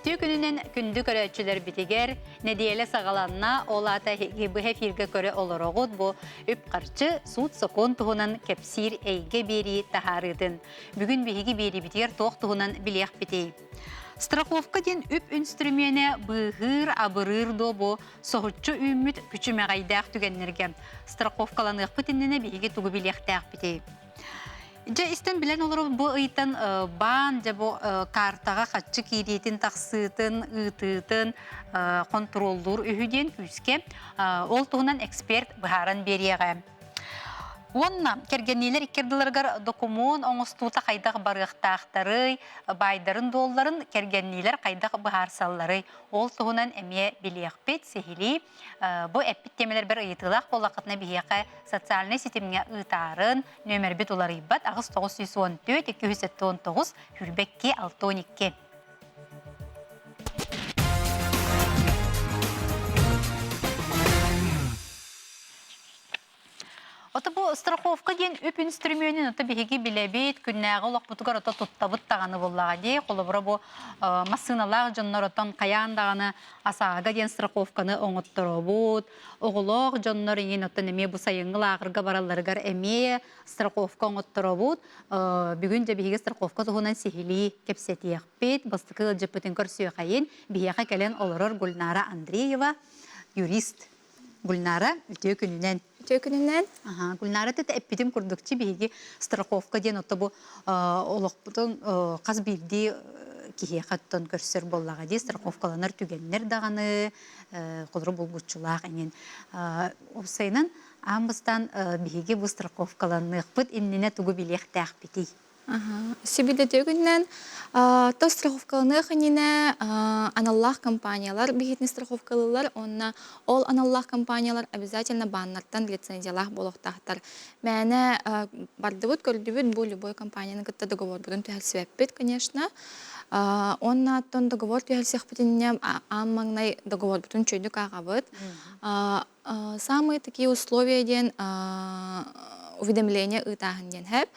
Үтүү күнүнен күндү көрөчүлөр битигер, недиеле сагаланна олата хебе фирге көрө олорогут бу үп карчы суут сокон туһунан кепсир эйге бери тахарыдын. Бүгүн биһиги бери битигер тоох туһунан билиях битей. Страховка ден үп инструмене быгыр абырыр добу соһуччу үмүт күчүмэгайдаах түгеннерге. Страховкаланык битинне биһиги тугу билиахтаах битей. Же истен билен олар бу ыйтан бан же бу картага хатчы кириетин таксытын, ытытын контролдур үһүден күске ол тугунан эксперт быһаран бериеге. Онна кергеннилер иккердилергар документ оңостуута кайдак барыктаактары, байдарын долларын кергеннилер кайдак быһарсаллары ол тугунан эме билиякпет сехили бу эпиттемелер бер ыйтылак болакытна бияка социальный сетимге ытарын нөмер бит улар ибат агыс 914 219 хүрбекке 612. Ота бу страховка ден үп инструментин ота биһиги билебит күннәгы олак бутугар ота туттабыт таганы буллага ди колобура бу машиналар жонноротон каяндаганы асаага ден страховканы оңотторобут оголок жоннор ин ота неме бу сайыңгылагырга баралларгар эме страховка оңотторобут бүгүн же биһиги страховка тугунан сихили кепсетиякпит бастыкы жыпытын көрсүө кайын бияка келен олорор Гульнара Андреева юрист. Гульнара үтөө күнүнен. Гульнара тет эпидем курдукчи биги страховка ден ота бу олокпутун каз бирди кихе хаттан көрсөр боллага ди страховкаланар түгеннер даганы колору булгучулак энен осайнан амбыстан биги бу страховкаланыкпыт иннене тугу билехтак бити. Сибиде төгүннен то страховкаланых инене аналлах компаниялар бигитни страховкалылар онна ол аналлах компаниялар обязательно баннартан лицензиялах болохтахтар. Мәне бардыбыт көрдүбүт бу любой компанияны кытта договор будун төһөлсөппит, конечно. Онна тон договор төһөлсөппитинне аммаңнай договор будун чөйдүк агабыт. Самые такие условия ден уведомления ытаһын ден хэп.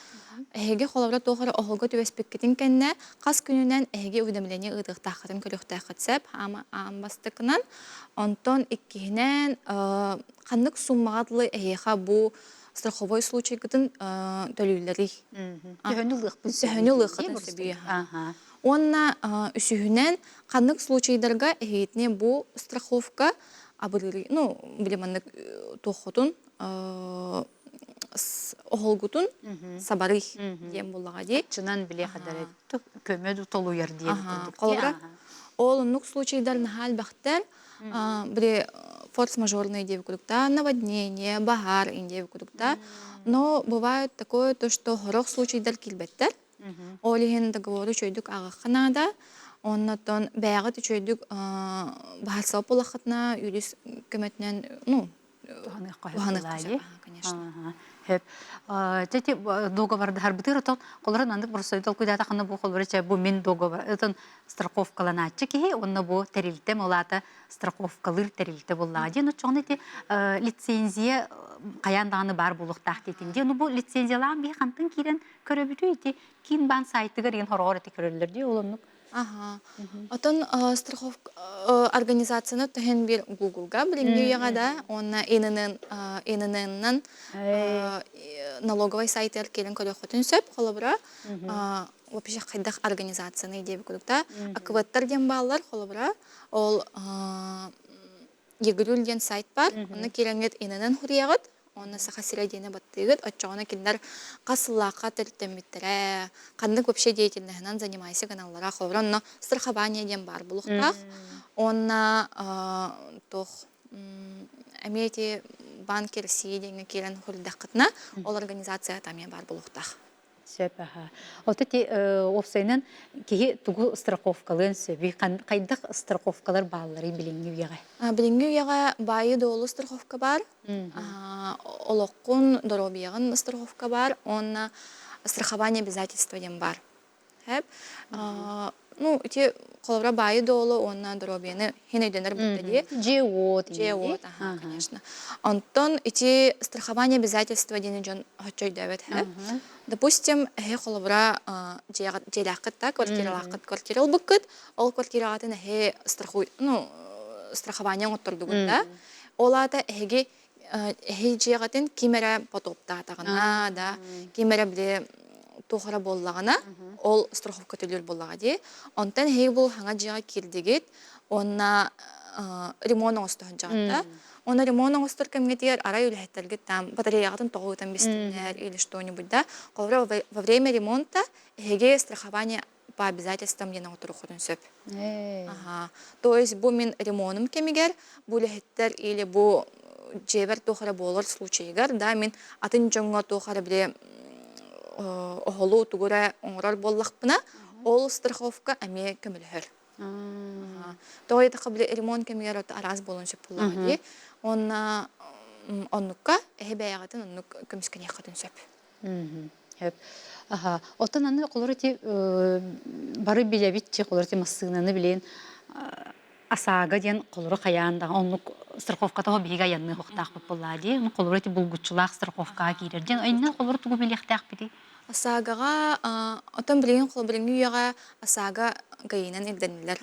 Эге холовра тохора охолго төбеспеккетин кенне кас күнүнен эге уведомление ытыктахатын көрөктахатсеп амбастыкынан онтон иккинен каннык суммагатлы эха бу страховой случай гытын төлүлөри. Онна үсүһүнен каннык случайдарга эхетне бу страховка абыры, билеманнык тохотун оголгутун сабары дем буллага ди. Чынан биле кадар көмөдү толуяр диен курдук. Ол нук случайдарын хал бактар бире форс-мажорные деп курдукта, наводнение, багар индеп курдукта. Но бывает такое то, что хорох случайдар килбеттер. Олиген договору чөйдүк агаканада, оннотон бягыт чөйдүк бахарсап булахатна юрис көмөтнен, конечно. Тети договорда харбытыр то колорун андык бурсойдол куйдата хана бу колоруча бу мен договор этон страховкаланачы ки онна бу терилте молата страховкалыр терилте буллади но чонети лицензия каяндаганы бар булуктак детинде ну бу лицензиялар би хантын кирен көрөбүтү ити кин бан сайтыгар ген хорогор эти көрөлөр ди олонук. Отон страховка организацияны төһен бир Google-га билингәгә да, онна иненнән налоговый сайттар келен көрөктөн сөп холобра. Вообще кайдак организацияны дип курдукта, акваттар ден баллар холобра. Ол егүрүл ден сайт бар. Онна келенгет иненнән хуриягыт. Онна сахасиредене баттыгыт, отчоғына кендер қасыллаққа тәрттемметтірі, қандық вообще деятельнігінен занимайся каналлара қолыр. Онна страхование ден бар бұлықтақ. Онна әмейте банкер сейдеңі келен хөлдақытына, ол организация тамия бар бұлықтақ. Сөпәһә. Отти офсайнан ки тугу страховкалын сөби кайдак страховкалар баллары билингүгә. Билингүгә байы долу страховка бар. Олоккун доробиягын страховка бар. Он страхование обязательства ден бар. Хәп ну, эти коловра байы долу, онна дробьяны хинайденер бутади. Джиот. Вот, ага, конечно. Антон, эти страхование обязательства день джон хочой давит, допустим, коловра деляккытта, квартирал быккыт, ол квартиратын ну, страхование оттурдугут, да? Олата жегатын кимере потоптатагына, да, кимере биле тухара боллагына, ол страховка төлөр боллага ди. Онтан бул хаңа жага кирдигит, онна ремонт оңостон жагата. Оны ремонт оңостор кемге тигер арай үлехтергит там батареягатын тогутан бистинер или что-нибудь, да. Во время ремонта страхование по обязательствам дена отурухудун сөп. Ага. То есть бу мен ремонтым кемигер, бу лехеттер или бу жебер тухара болор случайгар, да, мен атын жоңго тухара биле оголу тугура оңрор боллакпына, ол страховка аме көмөлөр. То это кабли ремонт кемигер от араз болон сөп буллаги. Онна оннукка баягатын оннук көмүскене хатын сөп. Ага. Оттан аны колорити бары билебитчи колорити массыгнаны билен асаага ден колору каяндагы оннук страховката бига янны хоктак боллади. Аны колорити булгучулак страховка кирер. Ден айна колору тугу билектак бити. Асагага отон билген кол билгүйяга асага гайынан илденилер.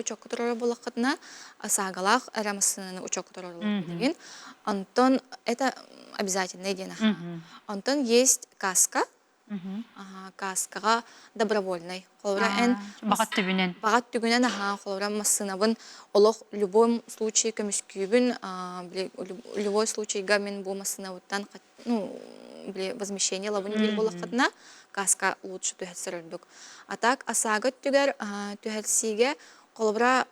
Чоккутурор болакытна асагалах арамысыны учоккутурор деген. Антон это обязательно дена. Антон есть каска. Каскага добровольный. Багат түбүнен. Багат түгүнен холора массынабын олох любой случай көмүскүбүн, любой случай гамен бу массынабыттан, ну, возмещение лабын ел болақытына каска лучше түхәтсірілдік. А так асага түгер түхәтсиге қолыбыра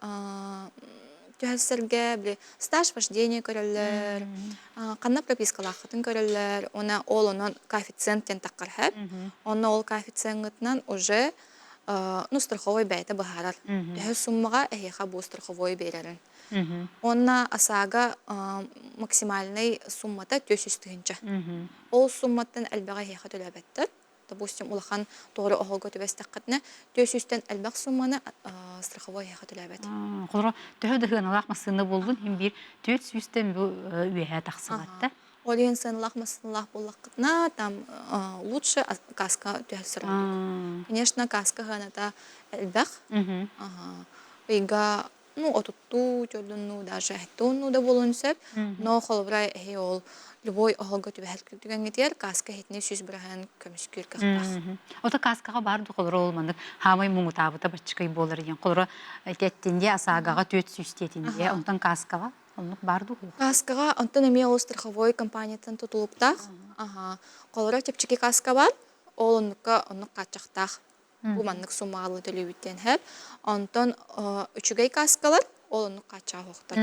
түхәтсірге стаж вождения көрілер, қанна пропискалақытын көрілер, ол онын коэффициенттен таққар хэп, оны ол коэффициентнан уже страховой бәйті бағарар. Түхәт суммаға әйеға бұл страховой бәйрерін. Онна асага максимальный суммата 400 Ол сумматтан әлбәға хейха төләбәттір. Допустим, улахан тоғыры оғылға төбәстәққатына 400-тен әлбәқ сумманы страховой хейха төләбәт. Қолыра төхөдіғын алақ масыны болдың, хем бір 400-тен үйәе тақсығатты. Ол ең сынылақ масынылақ болаққатына там лучше каска төәлсірілді. Конечно, каска ғаната әлбәқ. Үйга отутту, тёрдунну, даже әттунну да болын сөп, но қолыбыра ол любой оғылға түбәлкі түген кетер, каска хетіне сөз бірағын көміскер қақпақ. Ота каскаға барды қолыра олмандық, хамай мұңы табыта бачықай болыр екен. Қолыра әтеттенде асағаға 400 тетінде, онтан каскаға онлық барды ғой. Каскаға, онтан әме ол страховой компаниятын тұтылыптақ. Қолыра тепчеке каска бар, ол онлық қатшақтақ. Бұл маңнық суммағалы төлеуіттен әп. Онтан үчігей каскалар, ол оны қатша хоқтар.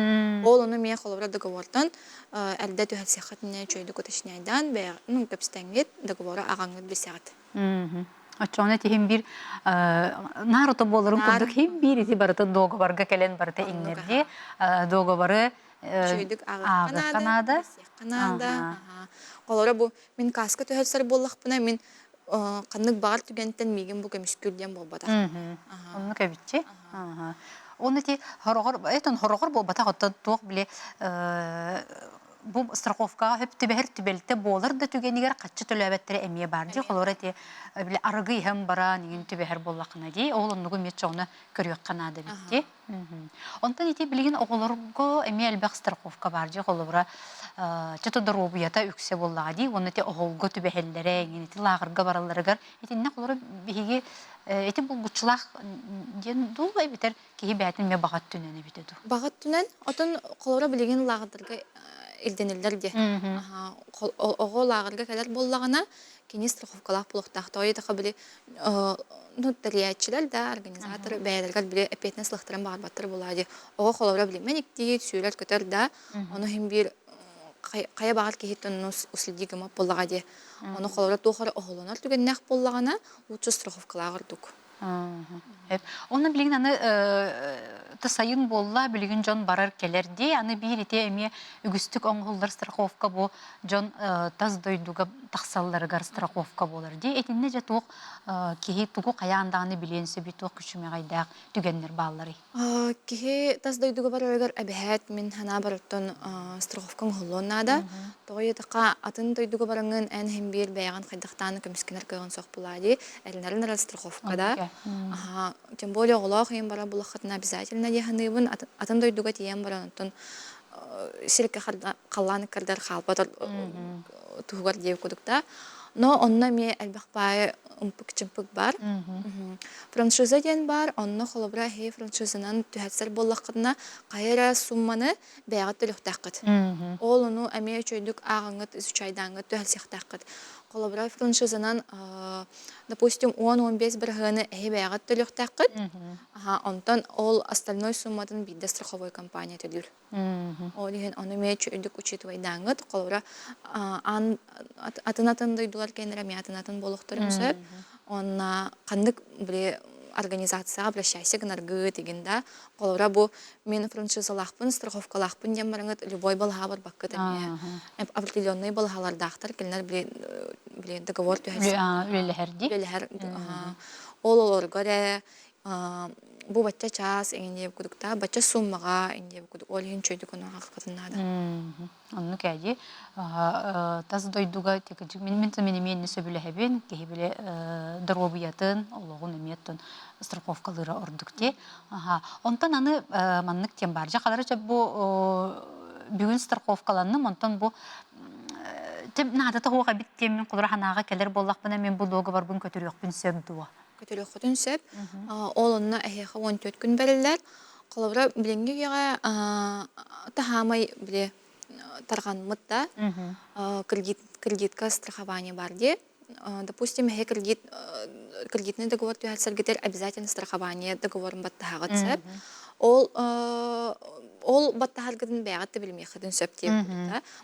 Ол оны мен қолыбыра договордан әлді түхәлсеқатыне чөйді көтішінайдан көпістәңгет договоры ағаңғыд бесеғат. Очоны тем бір нарыты болырын күндік хем бір еті барыты договорға кәлен барыты иңнерде. Договоры чөйдік ағы қанады, қолыбыра бұл мен каска түхәлсер болақпына мен қанық бағар түгенттен меген бұл көміскүрден бол бата. Оны көбітші? Оны те хорогор бол бата қотты тоқ біле бұл страховкаға хөп түбәлті болыр да түгенігер қатшы төләбәттері әмие бар де. Қолыр әте арғы ем бара неген түбәр болақына де. Ол онығы метші оны көрек қанады бітте. Онтан ете білген оғылырғы әмие әлбәқ страховка бар де. Қолыбыра чөті дұрубията үксе болаға де. Оны те оғылғы түбәлдері, лағырға бараларығар. Етіне қолыры бейге Эти бұл бұтшылақ ден дұл бәйтер кейі бәйтін ме бағат түнені бітеді. Бағат түнен, отын қолыра білеген лағыдырға илденелер де. Оғы лағырға кәлер боллағына кені страховкалақ бұлықтақ. Той етіға біле дәриятчілер да, организатор бәйдергар біле әпетіне сылықтырын бағар баттыр болады. Оғы қолыра біле мәнік дейет, сүйелер көтер да, оны хем бір қая бағар кейттен ұсылдегі мап болаға де. Оны қолыра тоқары оғылынар түгеннәқ болағына ұтшы страховкалағыр дүк. Оны білген аны тысайын болла білген жон барар келерде, аны бір ете әме үгістік оңғылдар страховка бұл жон таз дойдуға тахсалларыгар страховка болар ди. Этинне же тук кихи тугу каяндаганы биленсе бит тук күчүмө гайдак түгеннер баллары. Кихи тас дойдуга бар ойгар әбәһәт мин хана барыттан страховкаң холлонада. Тойы тақа атын дойдуга барыңын ән һәм бир бәяган хайдактан көмскенер кыгын сок булади. Әлнәрен страховкада. Тем более олох ем бара булахатна обязательно диханыбын атын дойдуга тием барантон сирке қалланы кырдар халпатар тугар дип кудукта. Но онна ме әлбәхбай умпык-чымпык бар. Франшиза ден бар, онна холобра хей франшизанан түһәтсәр боллаққына қайыра сумманы бәяғы төліқтаққыт. Ол ону әме чөйдік ағыңыт, үсүчайдаңыт түһәлсектаққыт. Холобра франшизанан, допустим, 10-15 бір ғыны әйі бәяғы төліқтаққыт. Онтан ол остальной суммадан бидді страховой компания төлір. Ол деген оны ме чөйдік учитывайдаңыт. Холобра атын дойдулар кәйнер әме атын болуқтырым сөп. Онна қандық біле организацияға обращайся гынаргы дегенда, қолыра бұ мен франшизалақпын, страховкалақпын дем барыңыт любой балға бар баққыт әме. Определенный балғалардақтар келінер біле договор түхәсі. Өліхер. Ол оларғары бұ бача час әңендеп күдікта, бача суммаға әңендеп күдік. Ол ең чөйдік оны қаққатынады. Онны кәді, таз дойдуға текіджік, мен сөбілі әбен, кей біле дұробиятын, олығын өметтін страховкалары ордықте. Онтан аны маннық тем бар. Жақалары жа бұл бүгін страховкаланным, онтан бұл надата хоға биттемен құдыра ханаға келер боллақпына мен бұл доғы бар бұн көтірі өкпін сөп дуа. Көтірі өкпін сөп. Ол онына әйеға 14 күн бәрілер. Қолыбыра білінгеге тахамай біле тарған мұтта кредитка страхование бар де. Допустим, кредитный договор түхәлсер кетер обязательно страхование договорын баттахағыт сөп. Ол баттахаргыдын бәғатты білмей қыдын сөп деп.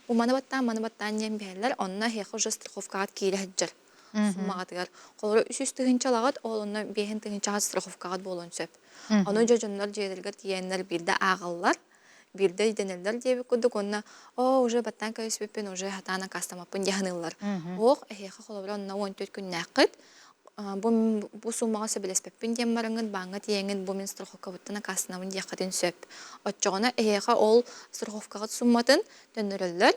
Бұл маны баттан дем бәлілер, онына хеқы уже страховкағат кейлі хәджір. Суммағатығар. Қолыры үсіз-тігін чалағат, ол оны бейхін тігін чағат страховкағат болуын сөп. Оны жөжінлер жеділгір тиенлер бірді ағылар, бірді денелер дебі күдік, онына уже баттан көйіспеппен, уже хатана кастамаппын дегінілер. Оқ, әйеқі қолыбыр онына 14 күн нәқіт, бұл суммаға сөбелеспеппен дем барыңын, баңы тиеңін бұл мен страховка бұттына кастынамын дегідің сөп. Отчоғына әйеқі ол страховкағат сумматын төнірілер,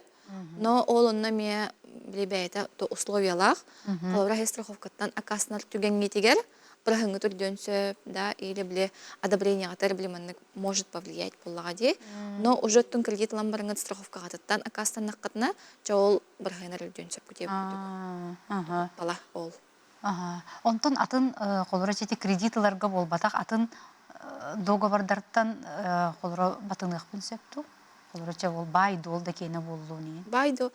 но ол онына ме білебәйті условиялақ, қолыбыр страховкаттан акасынар түгенге тегер, Прахыңы түрден сөп, да, или біле одобрение ғатар білімінік может повлиять болаға де. Но уже түн кредит ламбарыңын страховка ғатыттан акастан наққатына жауыл бірғайнар үлден сөп көтеп күдік. Бала ол. Онтан атын қолыра жеті кредитыларға бол батақ атын доғабардарттан қолыра батыңықпын сөпту? Қолыра че ол байды ол да кейіне болу не? Байды.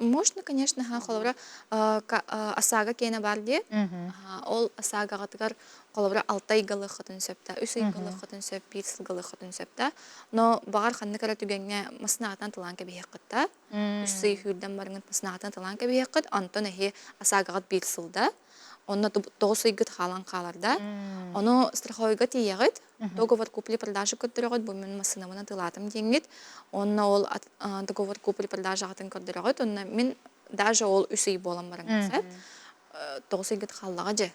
Можно, конечно, холовра асага кейна бар де. Ол асага гатыгар холовра алтай галы хатын сөпта, үсей галы хатын сөп, бирсил галы хатын сөпта. Но багар ханны кара түгенге маснагатан тылан кеби хеккытта. Үсей хүрден барыңын маснагатан тылан кеби хеккыт, антон эхи асагагат бирсилда. Онна тоғысый гыт халан қаларда. Оны страховайға тиегіт, договор купли-продажы көттірігіт, бұл мен масынамына тылатым денгіт. Онна ол договор купли-продажы атын көттірігіт, онна мен даже ол үсей болам барың сәп. Тоғысый гыт қаллаға же.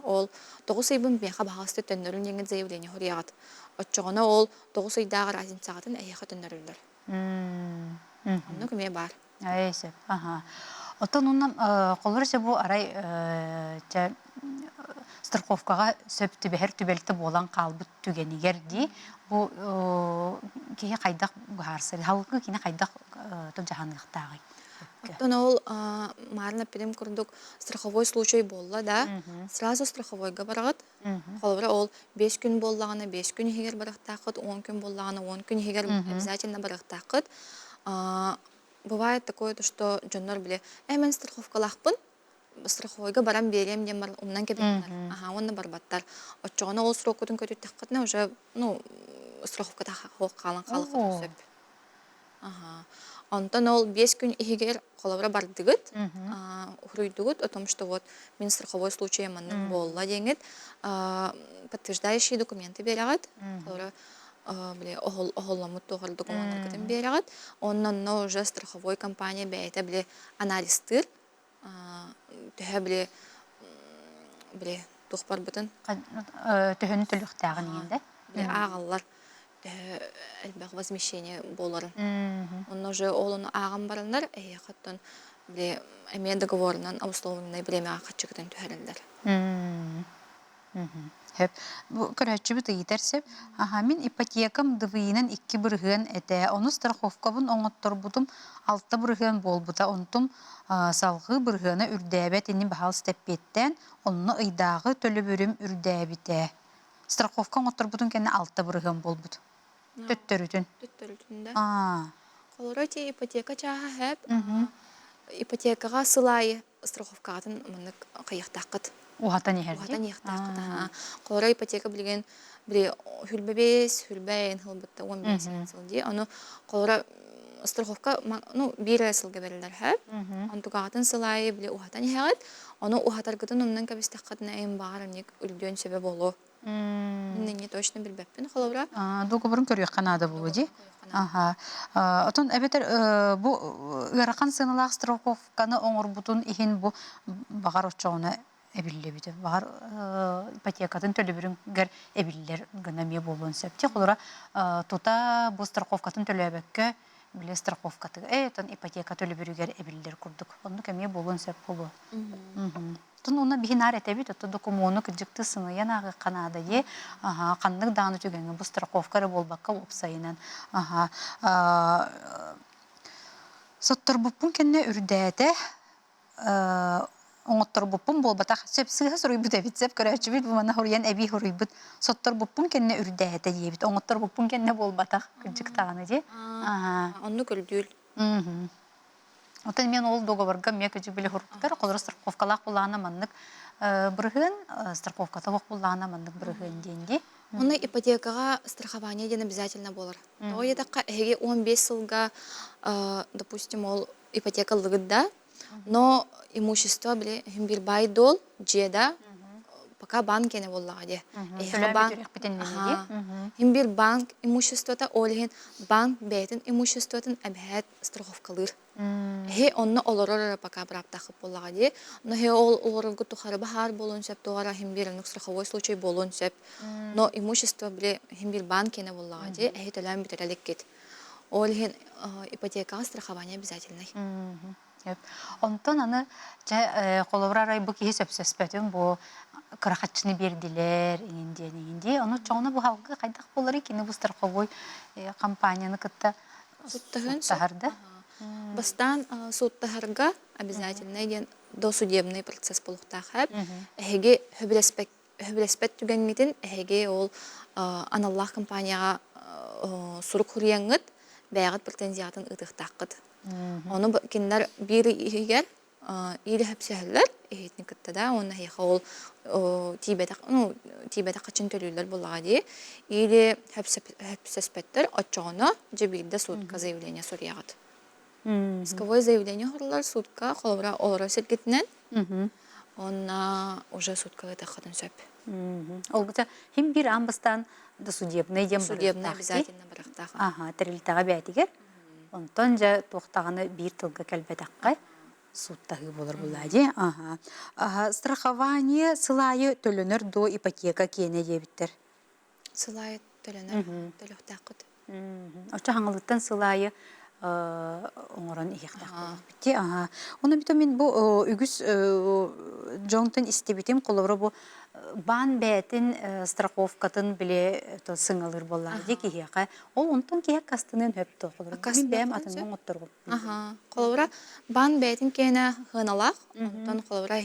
Ол тоғысый бұн бейқа бағасты төннөрін денгіт заявление хорияғыт. Отчоғына ол тоғысыйдағы разинцағатын әйеқі төннөрілдір. Онна көме бар. Әйсіп, Оттан оннан қолырсы бұл арай страховкаға сөпті бәр түбелті болан қалбыт түгенігер дей, бұл кейі қайдақ ғарсыр, халқы кейіне қайдақ тұл жағанғықтағы. Оттан ол марына педем күрдік страховой случай болла да, сразу страховойға барағыт, қолыбыра ол 5 күн боллағаны 5 күн егер барықтақыт, 10 күн боллағаны 10 күн егер обязательно барықтақыт. Бывает такое, что джоннор біле, мен страховкалақпын, страховойға барам берем дем бар, умнан кебенлер. Онна барбаттар. Отчоғына ол срокудың көтет таққытына уже, страховкада хоқ қалан қалықыт өсіп. Онтан ол 5 күн егер қолабыра бардығыт, ұхруйдығыт, о том, что вот мен страховой случай манның болла деңгіт, подтверждающие документы берағыт, қолабыра оғылламыт тоғыр документтің берағыт, оннан уже страховой компания бәйті біле анализтір, төһө биле тухпар бутын Төһөн төлөхтәгін егенде. биле агаллар элбэх возмещение боларын. Он уже олуну агам барандар, хаттан биле эме договорынан обусловленное время качыктан төһәрелдер. Хеп, бу көрәччү бит итерсеп, мин ипотекам дывыйынан 2 быргын эте, оны страховкабын оңоттор бутум 6 быргын болбута, онтум салгы быргыны үрдәбет ини бахал степпеттен, онны ыйдагы төлөбүрүм үрдәбите. Страховка оңоттор бутум кенне 6 быргын болбут. Төттөрүтүн. Төттөрүтүндө. А. Колороти ипотека чаха хеп, ипотекага сылай страховкатын мынык кыяктакыт. Ухата нехерди. Ухата нехтакыт. Колора ипотека билген бире хүлбебес, хүлбәйен хылбытта 15 сылди. Аны колора страховка ну бире сылга берилер хеп. Антугатын сылай биле ухата нехет. Аны ухатаргытын оннан кабистакытына эм баарыник үлдөн себеп боло. Мен не точно билбеппин колора. Договорын көрөк канада булуди. Ага. Отон эбетер бу ыракан сыналак страховканы оңорбутун ихин бу багар очоуна эбилле бите. Багар ипотекатын төлөбүрүн гер эбиллер гына ме болон септи. Колора тута бу страховкатын төлөбөккө биле страховкаты. Этон ипотека төлөбүрүгер эбиллер курдук. Онну кеме болон сеп болу. Тун уна бихинар этебит, отто докумону кыджыкты сыны янагы канада е, каннык даны түгенге бу страховкары болбакка опсайынан. Соттор буппун кенне үрдәте, оңоттор буппун болбатак, сөп сыга соруйбут эбит, сеп көрәчү бит, бу мана хориян эби хоруйбут. Соттор буппун кенне үрдәте ебит, оңоттор буппун кенне болбатак кыджыктаганы же. Онну көлдүл. Отын мен ол договорга мекачы биле хуруктар, колор страховкалак булана маннык бырыгын, страховката бок булана маннык бырыгын денди. Оны ипотекага страхование ден обязательно болар. То едакка эге 15 сылга, допустим, ол ипотека лыгыда, но имущество биле химбир бай дол, джеда, пока банк ене боллага де. Химбир банк имуществота олеген банк бетин имуществотын әбхәт страховкалыр. Хе онны олорор пока браптахып боллага де. Но хе ол олороргу тухары бахар болон сеп тугара химбир страховой случай болон сеп. Но имущество биле химбир банк ене боллага де, хе төлөм битерелек кет. Олеген ипотека страхование обязательный. Онтон аны коловрарай бу киһи сөпсөспөтүн бу кырахатчыны бердилер инде. Ону чоңна бу халкы кайдак болар экени бу страховой компанияны кытта суттахарды. Бастан суттахарга обязательно ден досудебный процесс болуктахап. Эге хөбүлеспет түгенмитин эге ол аналлах компанияга сурук хурияңыт бәгат претензиятын ытыктакыт. Оны киндер бир игер ири хепсәһләр ehitni kıttada onu heyxol Tibet'e kaçın төлülер bulladı. İli hepsespetler açığına cebide sutka заявление сурияғыд. Исковое заявление хорылар сутка холовра олара сергетінен, она уже сутка это ходын сөп. Олгыта хим bir амбастан да судебный дем судебный обязательно барақтағы. Ага, тірілтаға бәтігер. Онтон жа тоқтағаны бір тылға кәлбәтаққай. Суттағы болар бұлады. Страхование сылайы төлінір до ипотека кені дебіттер. Сылайы төлінір, төліқтақыд. Оча хаңылыттан сылайы оңыран иектақ бітті. Оны біті мен бұл үгіз жоңтын істебітім қолыры бұл бан бәтін страховкатын біле сыңалыр болады кейеқа. Ол онтын кейек кастынын өпті қолыры. Мен бәм атының оттырғым. Қолыра бан бәтін кені ғыналақ. Онтын қолыра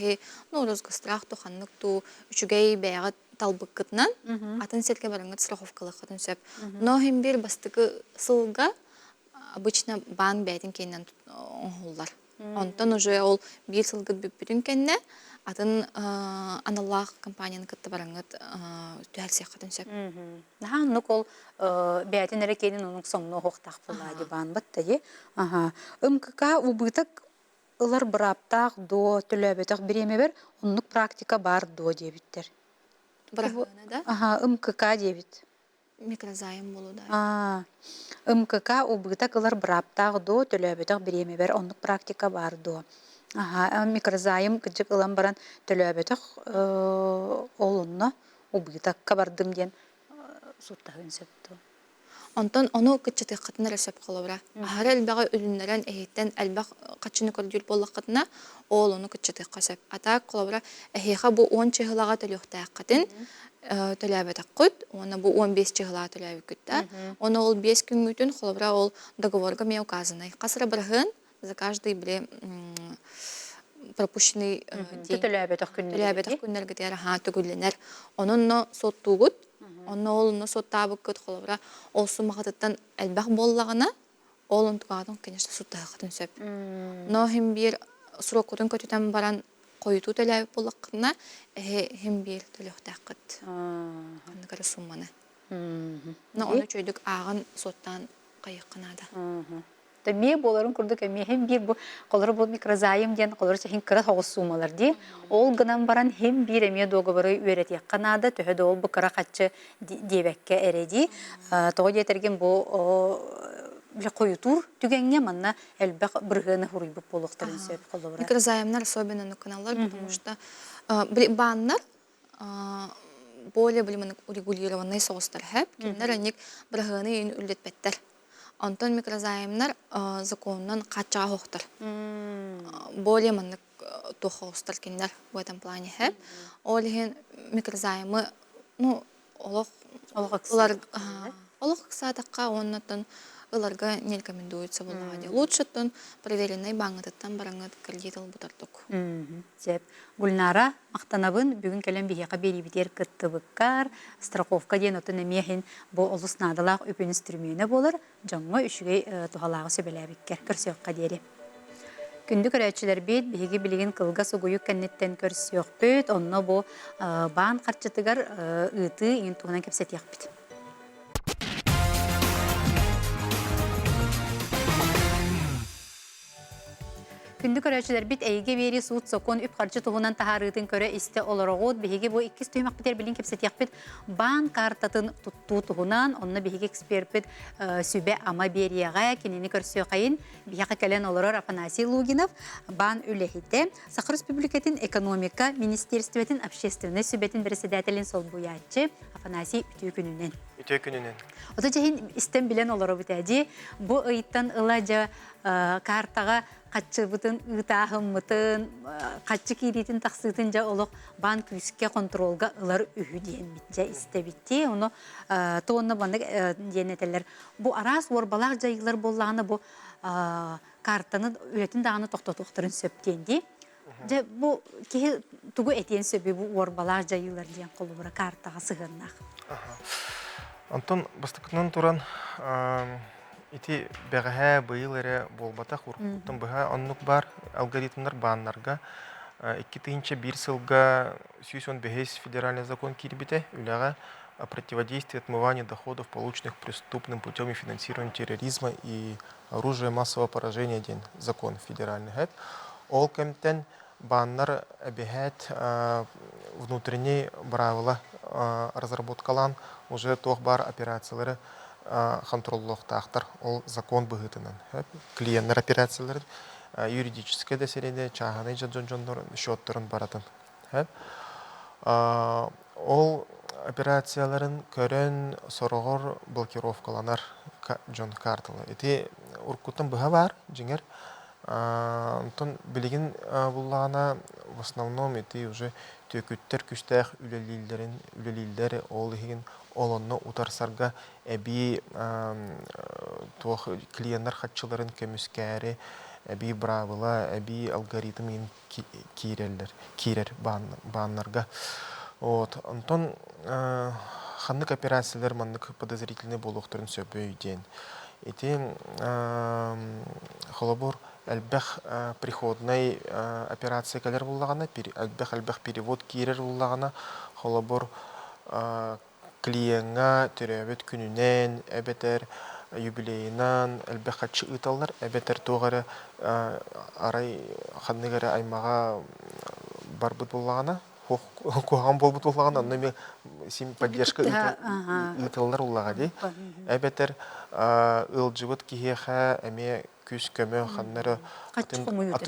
розғы страх тұханлық ту үшігей бәғат талбыққытынан атын сетке барыңғыт страховкалық қытын сөп. Но хем бір бастықы сылға обычно бан бәтін кенен оңғылдар. Онтан уже ол бір сылғыт бүппірін кенне атын аналлах компанияны кытты барыңғыт түәлсек қытын сөп. Нұқ ол бәтін әрекенін оның соңына хоқтақ болады бан бұтты. МКК ұбытық ылар бұраптақ до түләбетақ біреме бір, онлық практика бар до дебіттер. Бұрағына да? МКК дебіт. Микрозайым болу да. МКК ұбытақ ылар бұраптақ до түләбетақ біреме бір, онлық практика бар до. Ага, микрозайым кыжык ылан баран төлөбөтөх олунна убыта кабардым ден суттагын сөптү. Онтон ону кычыты кытнар эсеп калыбыра. Ахара элбага үлүннөрөн эхиттен элбак качыны көрдүр боллакытына ол ону кычыты касап. Атак калыбыра эхиха бу 10 чыгылага төлөктәккатын төлөбөтөк кут, оны бу 15 чыгылага төлөбүкүттә. Оны ол 5 күн үтүн калыбыра ол договорга ме указаны. Касыра бирген за каждый биле пропущенный день. Төлөбөтөх күннү. Төлөбөтөк күннәргә тәр ха түгүлленер. Онунно соттугут, онно олунно соттабык кыт калыбыра. Ол сумахаттан элбах боллагына ол онтугатын, конечно, суттагатын сөп. Но хим бир срокутун көтүтен баран койуту төлөбүп боллакына хим бир төлөктәккыт. Аны кара сумманы. Но оны чөйдүк агын соттан кайыкканада. Тәме боларын күрдүк эме hem bir bu колор бу микрозайым ден колор сехин кыра тогыз сумалар ди. Ол гынан баран hem bir эме договоры үйрәтек канада төһөдө ол бу кыра катчы дебекке эреди. Тоо жетерген бу бир коютур түгәнгә манна элбак биргәне хурыйбы болуктарын сөп колор. Микрозаймнар особенно на каналлар, потому что баннар более урегулированный соостар хэп, киндер аник биргәне ин үлдетпеттер. Антон микрозаймнар законнан кача хоқтар. Более маннык тухостар киндер в этом плане хэп. Олихин микрозаймы, ну, олох садакка оннотон ыларга не рекомендуется влагать. Лучше тон проверенный банктан бараңат кредит алып бутардык. Зеп Гульнара мактанабын бүгүн келен бихека берибитер кыттыбыккар страховка ден отын эмехин бу олус надалак өпөн инструментine болар жаңга үшүгөй тухалагы сөбелебиккер көрсөкка дери. Күндү көрөчүлөр бит биги билген кылга сугуюк кеннеттен көрсөкпөт онно бу баан карчытыгар ыты интугунан кепсетиякпит. Күндү көрөчүлөр бит эйге бери суут сокон үп карчы тугунан тахарытын көрө исте олорогут биһиги бу 2 түймак битер билин кепсетиякпит бан картатын туттуу тугунан онно биһиги экспертпит сүбе ама берияга кинини көрсө кайын биһига келен олорор Афанасий Лугинов бан үлехите Сахар Республикатын экономика министерствотын общественный сүбетин председателин сол буячы Афанасий Үтүкүнүнен. Ото жехин истен билен олоробут эди бу ыйттан ылажа картага качыбытын ытаахыммытын качы киритин таксытын жа олох банк үскө контролга ылар үһү диен битже истебитти ону тоонна бандык диенетелер бу арас орбалак жайылар боллаганы бу картаны үлетин даганы токтотуктарын сөптенди же бу ки тугу этен сөбү бу орбалак жайылар диен колубура картага сыгыннак. Антон бастыкынан туран ити бәғәһә быйылары болбата хуркуттан быһа оннук бар алгоритмнар баннарга 2001 сылга 115 федеральный закон кирбите үләгә о противодействии отмыванию доходов, полученных преступным путем и финансированию терроризма и оружия массового поражения ден закон федеральный хэт. Ол кемтен баннар обегает внутренней правила разработкалан уже тох бар операциялары контроллоқтақтар ол закон бұғытынан. Клиенттер операциялары юридическое дәсереде чағаны жон-жондор счеттарын баратын. Ол операцияларын көрін сорғыр блокировкаланар жон карталы. Эти уркуттан бұға бар, жеңер. Антон билигин буллана в основном эти уже төкүттер күстәх үлелилдәре ол деген олонны утарсарга эби тох клиенттер хатчыларын көмүскәре эби бравыла эби алгоритмин кирер баннарга. Вот Антон ханнык операциялар маннык подозрительный болуктарын сөбөйден. Эти холобор әлбәх приходной операция калер буллагана, әлбәх перевод кирер буллагана, холобор клиентга төрөбөт күнүнен, әбетер юбилейнан, әлбәх хатчы ыталлар, әбетер тоғары арай ханныгары аймага барбыт буллагана, куган болбут буллагана, аннами сим поддержка ыталлар буллага ди. Әбетер ылжыбыт кихеха эме күс көмө ханнары Каччы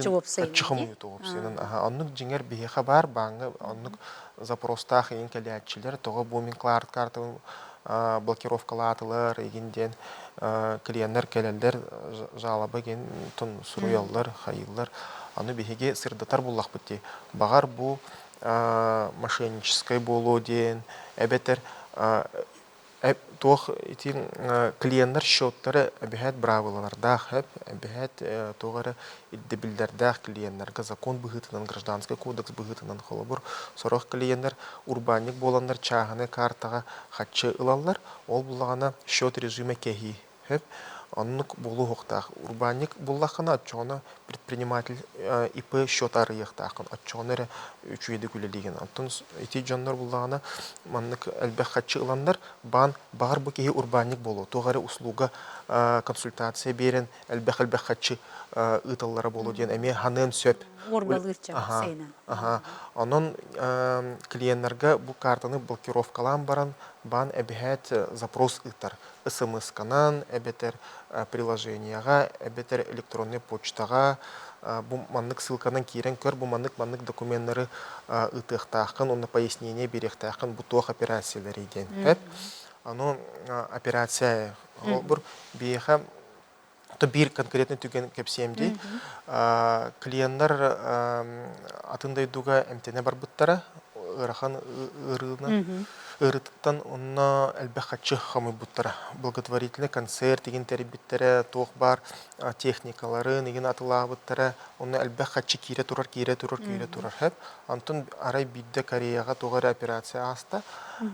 опсайын. каччыхымыйты опсайын. Оннук жиңер биһиха бар, баңы оннук запростах ин каляччилер, тога бу мен кларт карты блокировкалатылар, егинден клиенттер келелдер жалабы ген тун суруяллар, хайыллар. Аны биһиге сырдатар буллах бити. Багар бу мошеннической болу ден, эбетер тох итин клиенттер счеттары әбәһәт бравыларда хэп әбәһәт тогары иддибилдердә клиентларга закон быгытынан гражданский кодекс быгытынан холобур сорох клиенттер урбаник боланнар чагыны картага хатчы ылаллар ол булагана счет режиме кеһи хэп оннук болу хоктах урбаник буллахана отчона предприниматель ИП счет арыяктакын отчонere 3-7 күле деген антон ити жаннар буллагана маннык әлбәх хатчы ыланнар бан бар бу кеһи урбаник болу тогары услуга консультация берен әлбәх хатчы ыталлары болу ден эме ханын сөп Онон клиентларга бу картаны блокировкалан баран бан әбәһәт запрос ытар СМС-канан әбәтер приложенияга әбәтер электронный почтага бу маннык ссылканан кирен көр бу маннык документлары ытыктакын онна пояснение беректакын бу тох операциялар иден хәп аны операция бу биха то бир конкретный түген кепсемди клиенттер атындай дуга эмтене бар буттара ырахан ырыттан онна әлбәхатчы хамы буттара благотворительный концерт деген тербиттере тох бар техникалары деген атыла буттара онна әлбәхатчы кире турар хэп антон арай бидде Кореяга тогары операция аста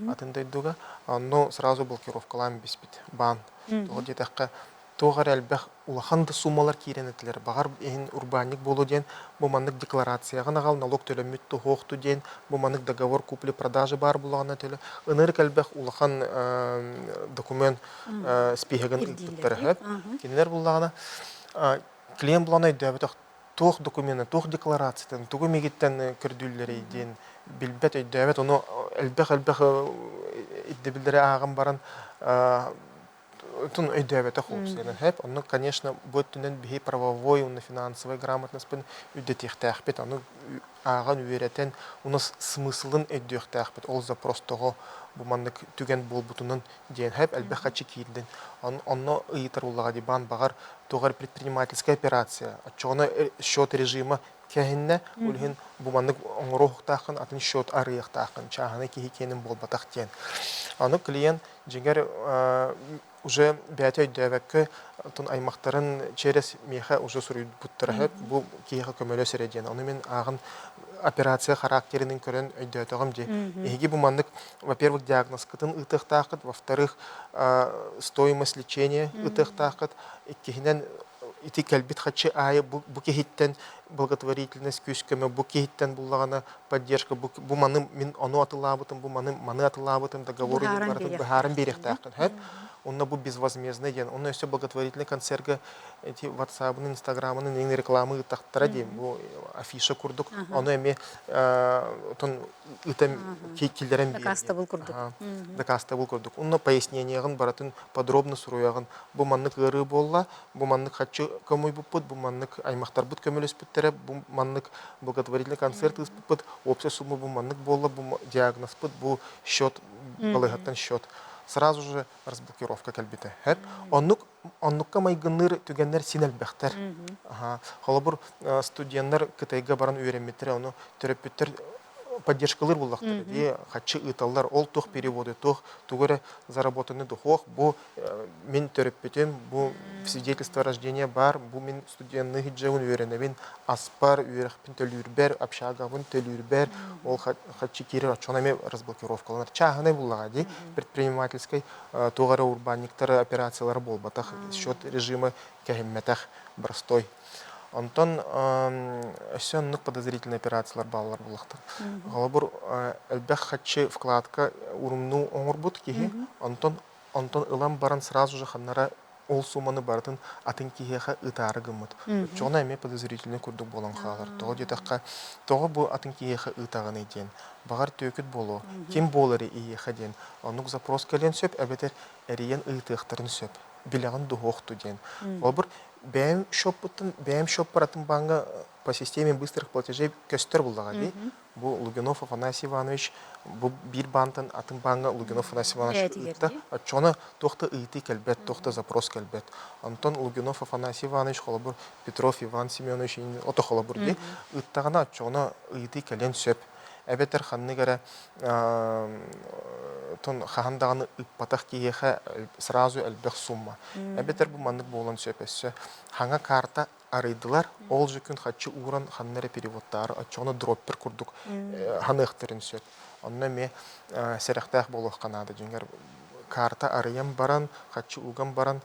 атындай дуга анно сразу блокировкалан биспит бан тогы детакка тогар әлбәх улаханды суммалар киренетлер багар ин урбаник болу ден бу маннык декларацияга нагал налог төлөмүттү хокту ден бу маннык договор купли продажи бар булагына төлө ыныр әлбәх улахан документ спихеген иттер хэп кинелер булагына клиент буланы дөбөтөх тох документы тох декларациятен тугу мегиттен көрдүлләре ден билбет дөбөт оны әлбәх иддебилдере агым баран тун өйдөбөтө хопсенен хэп оны конечно бөттүнөн бихи правовой уны финансовой грамотность пен үдетихтахпет аны аган үйрөтен уны смыслын өйдөхтахпет ол запрос того бу мандык түген болбутунун ден хэп әлбәхачы кийден онно ыйтар уллага дибан багар тогар предпринимательская операция отчоны счет режима кәһинне улһин бу мандык оңрохтахын атын счет арыяктахын чаганы кихикенин болбатах ден аны клиент жигер уже бәтәй дәвәккә тон аймактарын через меха уже сурый буттырып бу киһа көмөлө середен аны мен агын операция характеринин көрөн өйдөтөгөм ди эги бу мандык во-первых диагноз кытын ытыктакыт во-вторых стоимость лечения ытыктакыт иккинен ити кәлбит хачы айы бу кехиттен благотворительность күскеме бу кехиттен буллагана поддержка бу маны мен аны атылабытым бу маны атылабытым договоры барын баһарын беректакын хэп онна бу безвозмездный ден онна все благотворительный концертга эти WhatsApp-ны Instagram-ны нең рекламы тактара дим бу афиша курдук аны эме тон ытем килдерен бир дакаста бул курдук онна пояснениягын баратын подробно суруягын бу маннык ыры болла бу маннык хачы көмөй бупут бу маннык аймактар бут көмөлөс бүттере бу маннык благотворительный концерт бут общая сумма бу маннык болла бу диагноз бут бу счет балыгаттан счет сразу же разблокировка кәлбите. Хәп оннукка майгынныр түгәннәр синелбәхтәр. Холобур студентлар Кытайга баран өйрәнмәттер, аны терапевттер поддержкалар буллактыр. Ди хатчы ыталлар, ол тох переводы, тох тугыра заработаны дохох, бу мен терапевтем, бу свидетельство о рождении бар, бу мен студентны хиджагын өйрәнәбен, аспар өйрәхпен төлүрбәр, общагавын төлүрбәр, ол хатчы кире ачонаме разблокировкалар. Чагыны буллага ди предпринимательской тугыра урбаниктар операциялары болбатах, счет режима кәһиммәтах простой. Антон өсөннүк подозрительный операциялар балалар булактыр. Галабур әлбәх хатчы вкладка урумну оңорбут киһи. Антон ылам баран сразу же ханнара ол сумманы бардын атын киһиха ытары гымыт. Жона эме подозрительный курдук болон халар. Того детакка того бу атын киһиха ытагын иден. Багар төкүт болу. Ким болары иһиха ден. Онук запрос келен сөп әбетер эриен ытыктарын сөп. Билеган духохту ден. Галабур бәйім шоп баратын банга по системе быстрых платежей көстер булдага ди. Бу Лугинов Афанасий Иванович бу бир бантын атын банга Лугинов Афанасий Иванович ытта. Чона тохта ыйты келбет, тохта запрос келбет. Антон Лугинов Афанасий Иванович холобур Петров Иван Семенович ото холобур ди. Ыттагана чона ыйты келен сөп. Әбетер ханны гәрә тон хахандаганы иппатах киеха сразу әлбәх сумма. Әбетер бу маннык болан сөпәсе. Ханга карта арыдылар, ол жүкін хатчы уран ханнары переводтары, ачоны дроппер курдук ханықтырын сөп. Онна ме сәрәхтәх болуq канады. Жүнгер карта арыям баран, хатчы уган баран,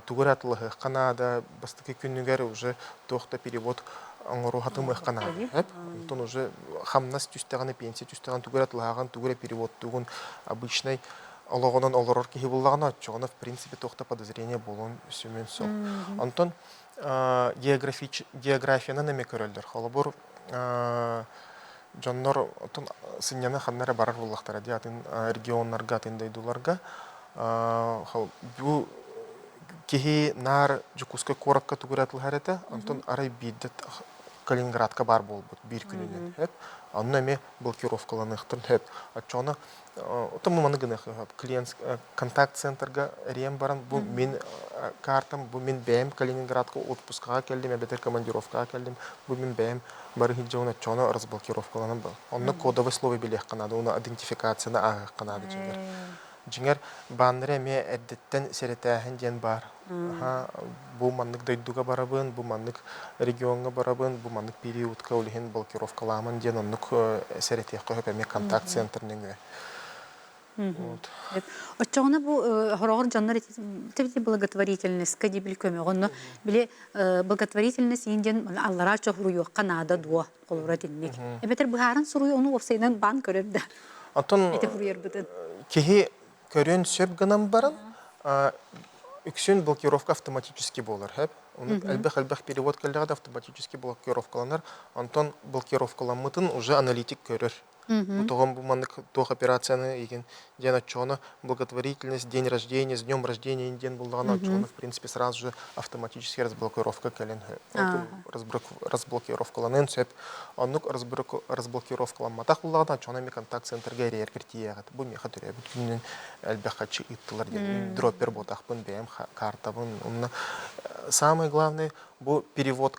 тугыр атылығы канада, бастықы күнігер уже тоқта перевод аңыру хатымық канады. Тон уже хамнас түстәғаны пенсия түстәғаны тугыр атылығаған тугыр перевод тугын обычный олығынан олырыр кехи болағына чоғына в принципе тоқта подозрение болуын сөмен сол. Антон географияны неме көрөлдір. Холобур жоннор сыньяны ханнары барар болақтары де атын регионларға атындайдуларға. Бу кехи нар жүкусқа коракка тугыр атылғар еті, антон арай бидет Калининградка бар болбут бир күнүнөн хеп. Анна эме блокировкаланыктын хеп. Ачона отому маны гына клиент контакт центрга рем баран бу мен картам бу мен бэм Калининградка отпускага келдим, бетер командировкага келдим. Бу мен бэм бары хиджона чона разблокировкаланып был. Онны кодовый слово билек канады, оны идентификацияны агы канады жигер. Жиңер баннere ме әддеттен сәрәтәһен ден бар. Бу маннык дайдуга барабын, бу маннык регионга барабын, бу маннык периодка үлген блокировкаламын ден оннык сәрәтәһ көхөп эме контакт центрнең. Вот. Очоғына бу хорогор жаннар тепти благотворительность кадибил көмө. Онно биле благотворительность инден аллара чохруй Канада дуа колора динник. Эбетер бухарын суруй onu офсайдан бан көрөбдө. Антон кеһи көрөн сөп гынан баран, үксүн блокировка автоматически болар. Әлбәх перевод кәлдәгәдә автоматически блокировкаланар. Антон блокировкаламытын уже аналитик көрөр. Утогон бу маннык тох операцияны иген ден отчона благотворительность, день рождения, с днем рождения инден булган отчона, в принципе, сразу же автоматически разблокировка кәлен. Разблокировкаланын сөп. Оннук разблокировкаламатак булган отчона ми контакт центрга эрер киртиягат. Бу меха төрөбүт күнүн әлбәх качы иттылар ден. Дроппер ботакпын бэм картабын. Самое главное, бу перевод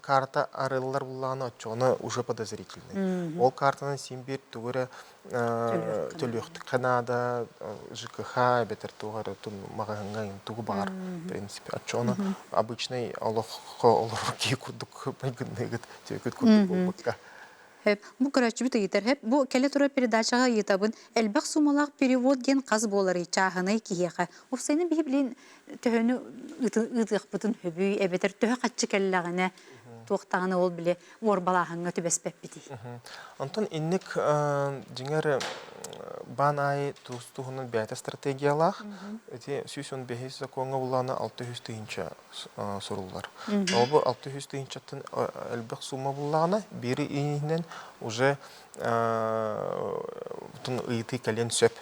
карта арылар булганы отчоны уже подозрительный. Ол картаны симбир тугыра төлөктүк Канада, ЖКХ, бетер тугыра магазинга тугу бар, в принципе. Отчоны обычный олорки курдук байгынныгыт, төкүт курдук болбакка. Бу көрәчү бит итер хеп. Бу келе тура передачага итабын элбак сумалак перевод ген каз болары чагыны киеха. Офсайны би билен төһөнү ытык бутун хөбүй эбетер төһө катчы келлагына туктаганы ол биле орбалахыңга төбеспеп бити. Антон инник жиңер банай тустугунун бәйте стратегиялах эти сүсүн бехис законга буланы 600 тыйынча сурулар. Ал бу 600 тыйынчатын элбек сумма булганы бири иннен уже тун ыйты кален сөп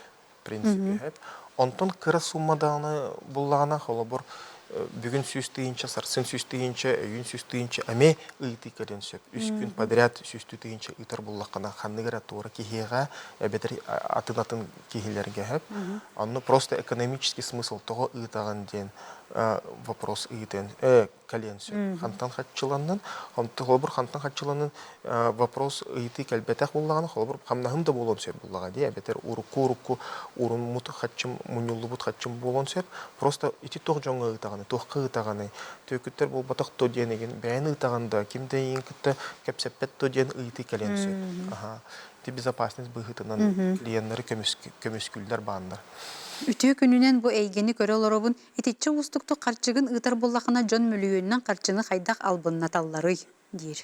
принципе. Антон кыра суммаданы булганы холобур бүгін сүстейінче, сарсын сүстейінче, үйін сүстейінче, әме ұйты кәден сөп. Үш күн подряд сүстейінче ұйтар боллаққана қанныгара тура кехеға, бәдір атын-атын кехелерге әп. Анны просто экономический смысл того ұйтаған ден вопрос ұйтен кәлен сөп. Хантан хатчыланнан, холбыр хантан хатчыланнан вопрос ұйты кәлбәтәк боллағаны, холбыр қамнағым да болон сөп боллаға дей, бәдір урукку, урун мұты хатчым, мұнюлы бұт хатчым болон сөп. Просто ити тоқ жоңға ұйтаған, тоққа ұйтағаны, төкіттер бұл батақ то денеген, бәйін ұйтағанда, кімді ең күтті кәпсәппет то ден ұйты кәлен сөп. Те безопасность бұғытынан клиенттері көміскүлдер бағандар. Үтүү күнүнен бу эйгени көрө олоробун итичи устукту карчыгын ытар боллакына жон мөлүйөннөн карчыны хайдак албынна таллары дир.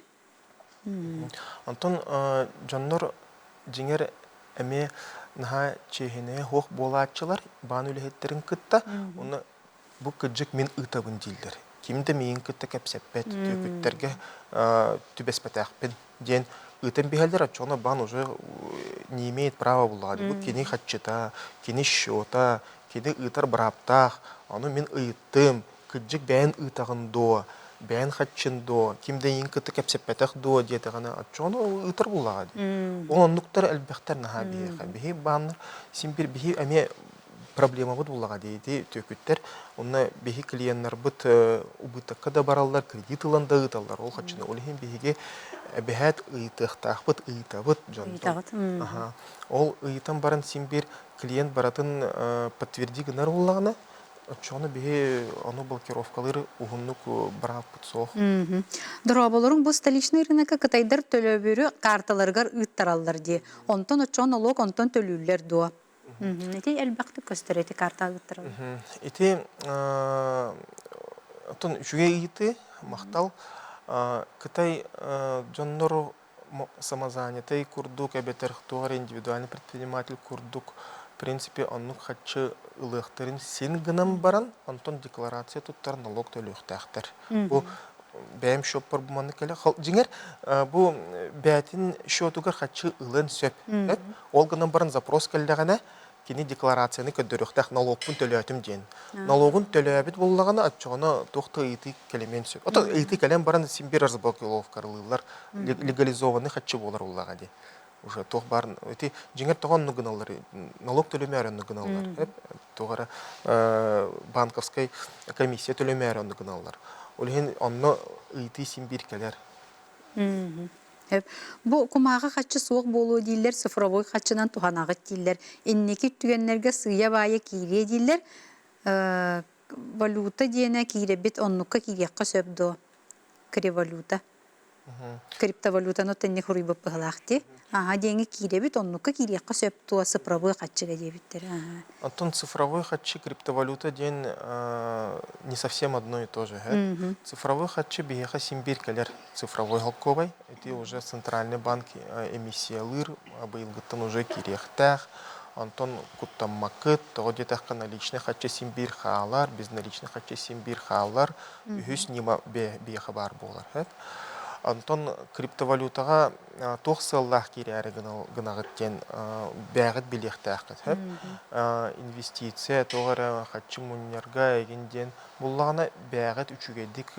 Антон жоннор жиңер эме наха чехине хох болаатчылар баан үлехеттерин кытта, оны бу кыджык мен ытабын дилдер. Кимде мейин кытта кепсеппет, төкүттерге түбеспетәкпен ден ытын бихелдер, чона бан уже не имеет права булады. Бу кини хатчыта, кини счета, кини ытар браптах, аны мен ыйттым, кыджык бәйін ытағын до, бәйін хатчын до, кимдейін кыты кәпсеппәтәк до деді ғана атчоны ытыр бұлаға де. Ол онлықтар әлбәқтер наға бейіға. Бейі бағыныр, сен бір бейі әме проблема бұд бұлаға дейді төкіттер. Онна бейі клиенттер бұд ұбытаққа да баралар, кредит ыланда ыталар. Ол хатчыны олеген бейіге бәйәт ытықтақ бұд, ытабыд жонтон. Ол ыйтан баран сен бір клиент баратын подтверди гынар бұлағына, отчоны бе ону блокировкалары угуннук брак путсох. Дроболорун бу столичный рынокка кытайдар төлөбүрү карталарга ыттараллар ди. Онтон отчон налог онтон төлүллер до. Эти элбакты көстөрөти карта ыттаралар. Эти отон үчүгө ыйты мактал Кытай жоннору самозанятый курдук, эбетер хтуар индивидуальный предприниматель курдук. В принципе, он хачы ылыктырын сен гынам баран, антон декларация туттар налог төлөктәктер. Бу бәйм шоппар буманы келе. Жиңер, бу бәйтин шотугар хачы ылын сөп. Ол гынам баран запрос келдегәне, кини декларацияны көдөрөктәк налогын төлөтүм ден. Налогын төлөбит буллаганы атчыгына тохты ыйты келемен сөп. Ата ыйты келем баран симбир разблокировкалылар легализованный хачы болар буллага ди. Уже тох бар эти жиңер тогон нугыналар налог төлөмөрөн нугыналар тогара банковской комиссия төлөмөрөн нугыналар олген онно ыйты симбир келер. Бу кумага хачы суык болуу дилер, цифровой хачынан туханагы дилер, эннеки түгеннерге сыя бая кире дилер, валюта диене киребит оннукка кирекка сөбдө криптовалюта. Криптовалютаны тенне хуруйбып быгалакти. Деньги киребит оннукка кирекка сөбдө цифровой хачыга дебиттер. Антон цифровой хачы криптовалюта ден не совсем одно и то же. Цифровой хачы биеха симбир келер цифровой халковой. Это уже центральный банк эмиссия лыр, абыйлгыттан уже кирехтах. Антон куттам макыт, того детах наличных хачы симбир хаалар, безналичных хачы симбир хаалар, үхүс нима биеха бар болар. Антон криптовалютага тохсыллах кирәре гынагыттен бәгыт билехтәкыт. Инвестиция тогара хатчы муннерга эгенден буллагына бәгыт үчүгедик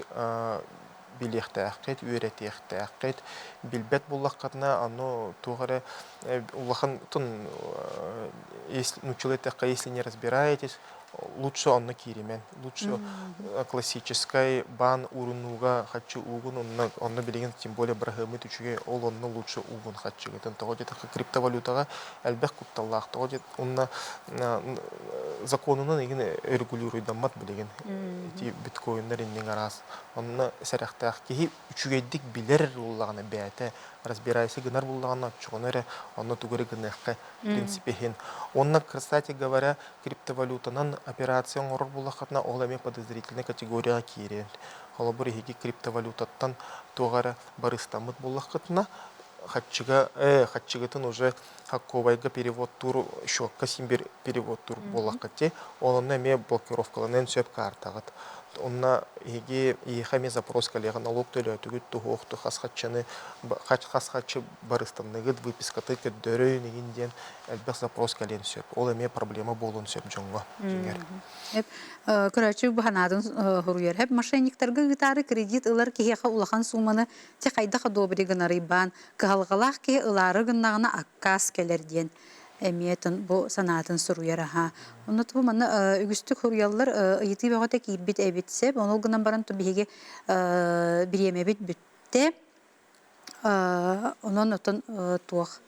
билехтәкыт, үйрәтәкыт, билбет буллаккатна аны тогара улахан тон если не разбираетесь, лучше он на киримен, лучше классической бан урунуга хочу угун, он на берегин тем более брахамы тучуге, он на лучше угун хочу. Это того где-то криптовалютага, альбех купталлах, того где он на закону на нигде регулирует дамат берегин, эти биткоины реннинг раз, он на серехтах кихи тучуге дик билер уллагана бәте, разбирайся гнар буллагана чугонере, он на тугуре гнехка, в принципе хин. Он на, кстати говоря, криптовалютанан операцион орор буллахатна оламе подозрительная категория кирен. Холобури хиги криптовалютаттан тогара барыстамыт буллахатна хатчыгытын уже хакковайга перевод тур шокка симбир перевод тур буллахатте олонна ме блокировкаланен сөп картагат. Онна хиги ихаме запрос коллега налог төлөтүгүт тухукту хасхатчыны хасхатчы барыстанныгыт выпискаты көддөрө негинден элбек запрос колен сөп. Ол эме проблема болун сөп жонго. Көрөчү баханадын хуруер хеп мошенниктарга гытары кредит ылар киеха улахан суманы те кайда хадобри гынарыбан калгалах ки ылары гыннагына аккас келерден. Эмиетин бу санатын суруяра. Онут бу мана үгүстүк хуруяллар ыйты багата кийбит эбитсеп, онул гынан баран тубиге биремебит бүтте. Онон отон туох.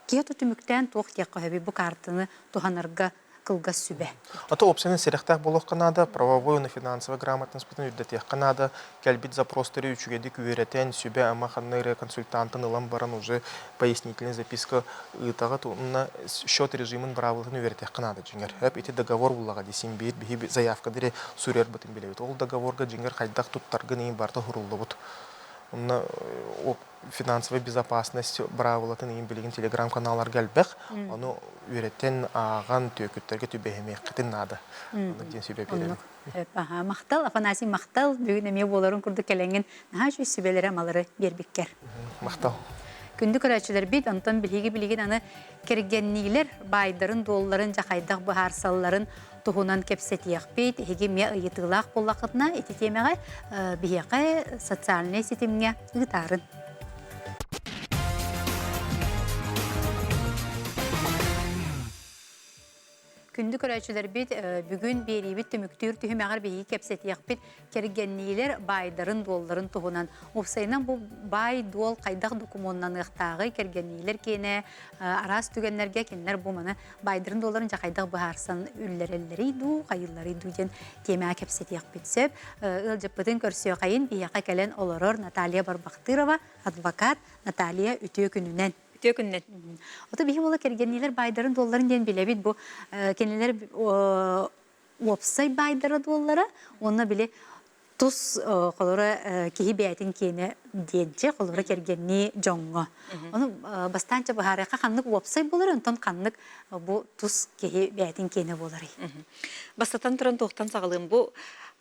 Кието түмүктен туох текка хэби бу картаны туханарга кылга сүбе. Ато опсенен серехтах болох канада, правовой на финансовой грамотность потом юддатех канада, кельбит запростеры учугедик уверетен сүбе ама ханныры консультантын ылам баран уже пояснительная записка ытагат на счет режимын бравылын уверетех канада жиңер. Эп эти договор буллага десем бит биги заявка дире сурер бутын билебит. Ол договорга жиңер хайдак туттаргы нейин барда хуруллубут. На финансовая безопасность бравылатын нейин билеген телеграм-каналлар гәлбәк, оны үйреттен аған төкіттерге түбәхемек қытын нады. Оны сөйбе беремін. Мақтал, Афанасий мақтал, бүгін әме боларын күрді кәләңген наға жүй сөйбелері амалары бербеккер. Мақтал. Күнді көрәтшілер бейт, онтан білген аны кергеннейлер байдарын, долларын, жақайдақ бұхарсалларын, туһунан кепсетиякпит, хиги ме ыйытылах боллақытна, эти темеға бияқай социальный сетимге ытарын. Күнді көрәчілер бит, бүгін берейбіт түміктүр түхімәғар бейі кепсетияқ бит кергеннейлер байдарын долларын туғынан. Опсайынан бұл бай дол қайдақ документнан ұқтағы кергеннейлер кені арас түгенлерге кенлер бұл маны байдарын долларын жақайдақ бұхарсан үллерелері ду, қайыллары дуден темеға кепсетияқ бітсеп. Үлжіппітін көрсіе қайын бияқа кәлен олырыр Наталья Барбақтырова, адвокат Наталья үтіе күнінен. Төкүннен. Ота бихи бола кергеннилер байдарын долларын ден билебит бу кенелер опсай байдары доллары онна биле тус колора кихи бәйтин кене денче колора кергенни жоңго. Оны бастанча бахарыка ханнык опсай болар, онтон ханнык бу тус кихи бәйтин кене болар. Бастатан туран тоқтан сағылым бу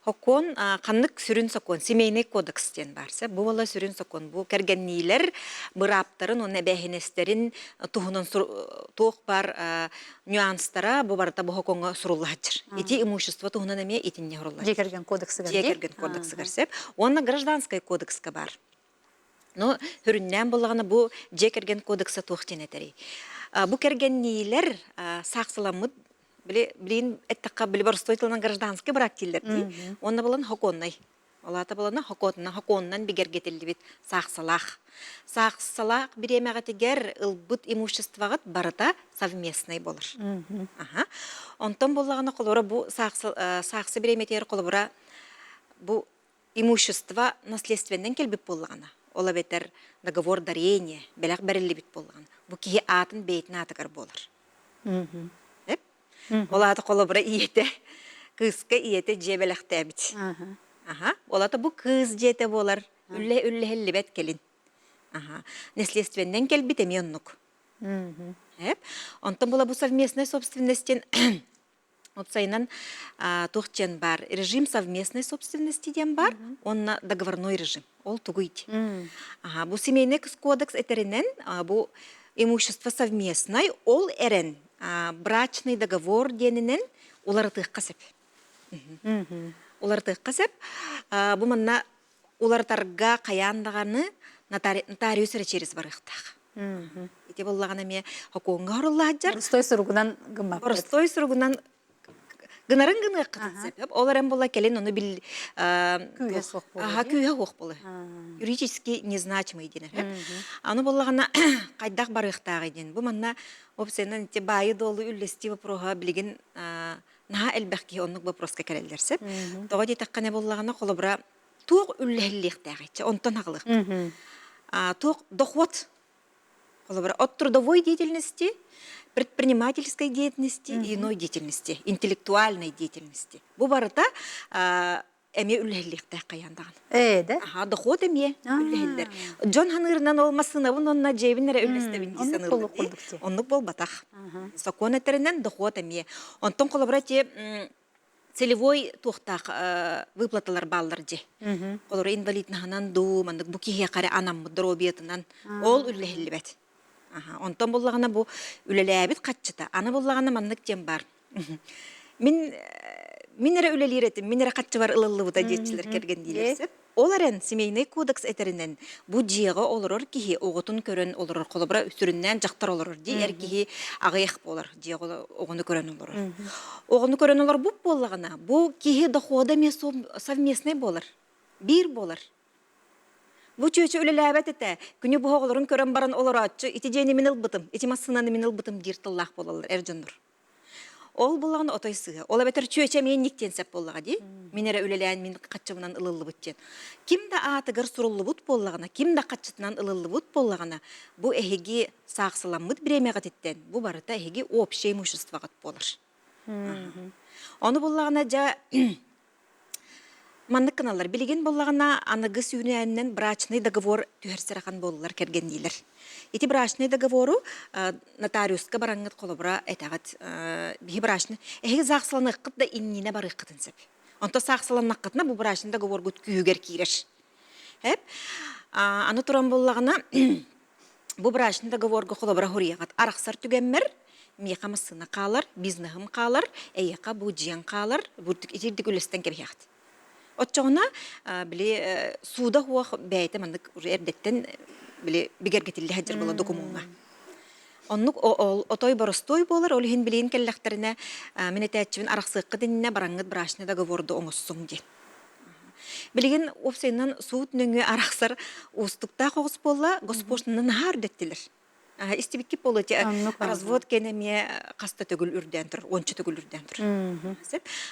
Хокон қаннык сүрін сокон, семейный кодекстен барса, bu bola сүрін сокон, bu кергеннилер быраптарын, оны бәхинестерин туғынан тоқ бар нюанстара, bu барата bu хоконға суруллахачыр. Ити имущество туғынан әме итинне хуруллахачыр. Жекерген кодексы гар. Жекерген кодексы гарсеп. Онна гражданский кодекска бар. Но хүріннен болағаны bu жекерген кодекса тоқтен етері. Bu кергеннилер сақсыламыд Блин, это были барстойтылны гражданский брак килдерди. Онна болан хоконнай. Олата болана хоконнан бигергетилди бит сақсалақ. Сақсалақ биремеға тегер ылбыт имуществоғат барыта совместный болыр. Онтан болағына қолыра бұл сақсы биреметер қолыра бұл имущество наследственнен келбіп болағына. Ола бетер договор дарения, белақ бәрілі бит болағына. Бұл кей атын бейтін атығар болыр. Олата қолыбыра иеті, кызка иеті жебеліқті әбіт. Олата бұл кыз жеті болар, үлі бәт келін. Наследственнен кел бит әме оннық. Онтан бола бұл совместной собственностен опсайынан тоқчен бар. Режим совместной собственности ден бар, онна договорной режим. Ол тұғыйт. Бұл семейный кодекс әтерінен, бұл имущество совместной, ол әрін. Брачный договор денінен уларытық қасып. Уларытық қасып, бұл манна улартарға қаяндағаны нотариус речерес барықтақ. Ете болағына ме хоконға ұрылла аджар. Простой сұрғынан гымап. Простой сұрғынан гынарын гыны қытсып. Олар әм бола келен, оны біл... Күйе хоқ болы. Юридически незначимый денер. Аны болағына қайдақ барықтағы ден. Бұл манна опсайынан байы долы үллести вопроға білген наға әлбәқке онық вопроска кәрелдерсіп. Тоға дейтаққаны болағына қолыбыра туық үлләліліктәғітші, онтан ағылық. Туық доход қолыбыра от трудовой деятельности, предпринимательской деятельности и иной деятельности, интеллектуальной деятельности. Бұл барыта әме үлләліліктәқ қаяндаған. Да? Доход әме үлләлілер. Джон ханырынан олмасынабын, онна жебінері үлләстәбін дейсанылыр. Оннық бол батақ. Сокон әтерінен доход әме. Онтон қолыбыра те целевой туқтақ выплаталар баллар же. Қолыбыра инвалиднағынан ду, мандық бұкеге қари анам мұдыр обиетінен ол үлләлі бәт. Онтон болағына бұл үлелі қатчыта. Аны болағына мандық тем бар. Мен әрі үлелер етім, мен әрі қатчы бар ылылы бұта жетшілер керген дейлесіп. Олар ән семейный кодекс әтерінен бұл жиығы олырыр кейі оғытын көрін олырыр, қолыбыра үсіріннен жақтар олырыр дей, әр кейі ағайық болар, жиығы оғыны көрін олырыр. Оғыны көрін олар бұл болағына, бұл кейі дохода совместный болар, бір болар. Бұл чөйчі үлелі әбәт әті, күні бұл оғылырын көрін баран олар атшы, ити жайны мен ұлбытым, ити масынаны мен ұлбытым дертіллақ болалар, әржінdur. Ол болағын отой сығы. Ол әбәтір чөйчі мен нектен сәп болаға дей. Мен әрі үлеләйін мен қатшымынан ылылы бұттен. Кімді атығыр сұрылы бұт болағына, кімді қатшытынан ылылы бұт болағына, бұл әхеге сақсыламыд біремеғат еттен. Бұл барыта әхеге общее имуществоғат болыр. Оны болағына жа... Манны каналар билеген болағына анығы сүйіні әнінен брачный договор түйерсірақан болылар керген дейлер. Эти брачный договору нотариуска бараңғыт қолыбыра әтәғат бейі брачный. Әйгі зақсыланы қыт да инніне бары қытын сәп. Онта сақсыланы қытына бұл брачный договор күт күйігер кейреш. Аны тұран болағына бұл брачный договорға қолыбыра хұрияғат. Арақсар түгенмір, миякамысына қалар, бизнесім қалар, әйеқа бұл жиен қалар, бүрдік итирдік үлестен кебехт. Отчоғына, біле, суда хуақ бәйті мандық әрдеттен, біле, бігергетілі хәджір бола докумуңа. Оннук отой боростой болар, ол хин билин келләхтеріне мен әтәчівін арақсыққы дініне бараңғыд брашны договорды оңыссың де. Білген опсайынан суут нөңі арақсар устықта қоғыс бола, госпошнынан хар деттілер. Истебекке болы те развод кенеме қаста төгіл үрден тұр, ончы төгіл үрден тұр.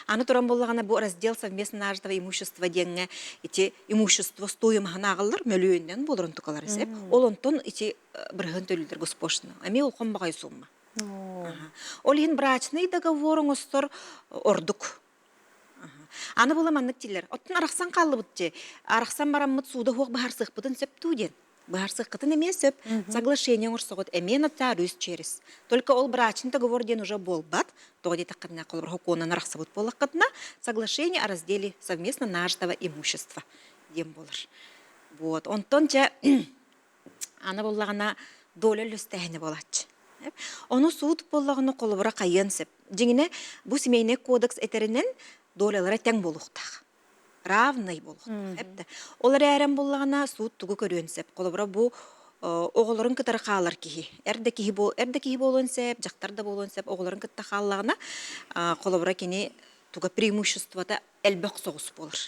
Аны тұран болағана бұл раздел совместно нажитого имущества денге, ити имущество стоимағына ағылар, мөлөйінден болырын тұқалар есеп. Ол онтон ити бірғын төлілдер госпошны. Әме ол қонбағай сумма. Ол ең брачный договорың ұстыр ордық. Аны бола маннық тилер. Оттын арақсан қалды бұтте. Арақсан бараммыт суда хоқ бағарсық бұтын сөп туден. Бағарсық қытын еме сөп, соглашение ұрсығыт, әме нотариус через. Только ол брачный договор ден уже бол бат, тоғыде таққадына қолыбыр хокуынан арақсы бұт болық қытына, соглашение о разделе совместно нажитого имущества ден болыр. Вот. Онтон че аны болағына доля løстәхіне болатшы. Оны суыт болағына қолыбыра қайын сөп. Жеңіне бұл семейне кодекс әтерінен долялары тәң болуқтақ. Равный болуқтақ. Олар әрін болағына суыт тұғы көрген сөп. Қолыбыра бұл оғыларын кітары қалар кейі. Әрді кейі болуын сөп, жақтарда болуын сөп, оғыларын кітті қалағына қолыбыра кені туга преимуществода элбек соғыс болыр.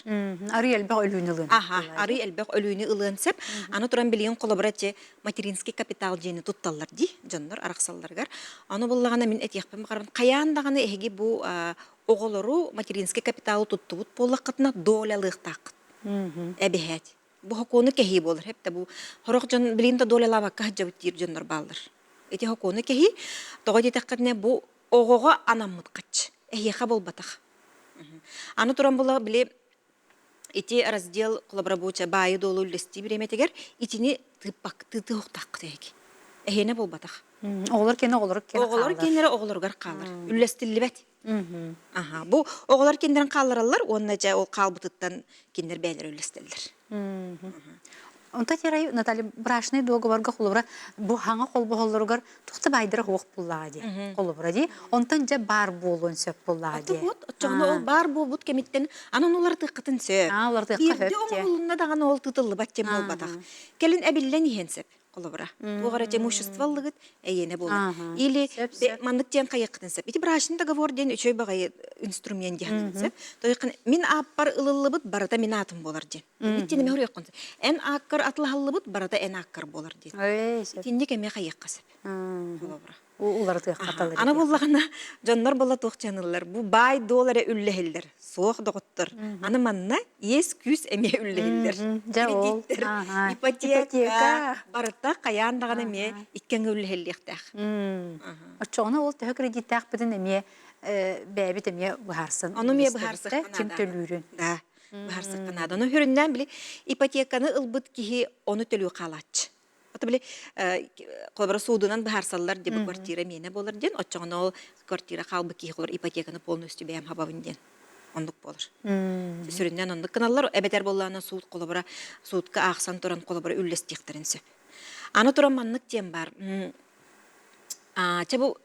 Ары элбек өлүүнү ылын. Ары элбек өлүүнү ылын сеп, аны туран билген коллаборация материнский капитал жени тутталлар ди, жандар араксалларгар. Аны буллагана мен этияқпен карабын. Каяндаганы эги бу оголору материнский капитал туттубут боллакытына долялыктак. Эбехет. Бу хокону кехи болыр. Хепте бу хорок жан билинде долялабакка жабыттыр жандар балдар. Эти хокону кехи тогоди таккатне бу огого анаммыткач. Эйеха болбатах. Аны туран була биле ити раздел коллаборабуча байы долу листи биреметегер итини тыппак тыты хоктак теги. Эхене болбатах. Оғылар кені оғылар кені қалар. Оғылар кенері оғыларғар қалар. Үллестілібет. Бұл оғылар кендерін қаларалар, онына жа ол қалбытыттан кендер бәлер үллестілдер. Онта терай Наталья брашный договорга холбра бу хаңа холбо холлоргар тухта байдыр хоқ буллади. Холбра ди. Онтан жа бар болон сөп буллади. Вот, отчоғына ол бар болбут кемиттен анан олар тыққытын сөп. Олар тыққа хөп. Ерде оңылына дағаны ол тытылы бәттен болбатақ. Келін әбіллен ехен сөп. Колобра. Тугара имущество лыгыт, эйене болар. Или мандыктен кайыктын сеп. Ити брачный договор ден үчөй багай инструмент ден сеп. Тойкын мин аппар ылылыбыт барата мин атым болар ден. Иттене мөр яккын. Эн аккар атлахалыбыт барата эн аккар болар ден. Итинде кеме кайыкка сеп. Колобра. Улар тыққаталар. Ана боллагана жаннар бола тоқчанылар. Бу бай доллары үллехелдер. Соқ доғыттыр. Аны манна ес күс эме үллехелдер. Кредиттер, ипотека, барытта қаяндағаны ме иткен үллехелдектәк. Очоғына ол төхі кредиттәк бітін эме бәбіт эме бұхарсын. Оны ме бұхарсық қанада. Кем төлүүрін. Да, бұхарсық қанада. Оны хүрінден біле ипотеканы ылбыт кихи оны төлүү қалатшы. Ото биле колбара судунан бахарсаллар деп квартира мене болар ден, отчоғына ол квартира қалбы кихи колор ипотеканы полностью бәйім хабабын ден. Ондық болар. Сүрінден ондық каналлар әбетер боллағына суд колобара, судқа ақсан туран колобара үллестектерін сөп. Аны туран маннық ден бар. Чабу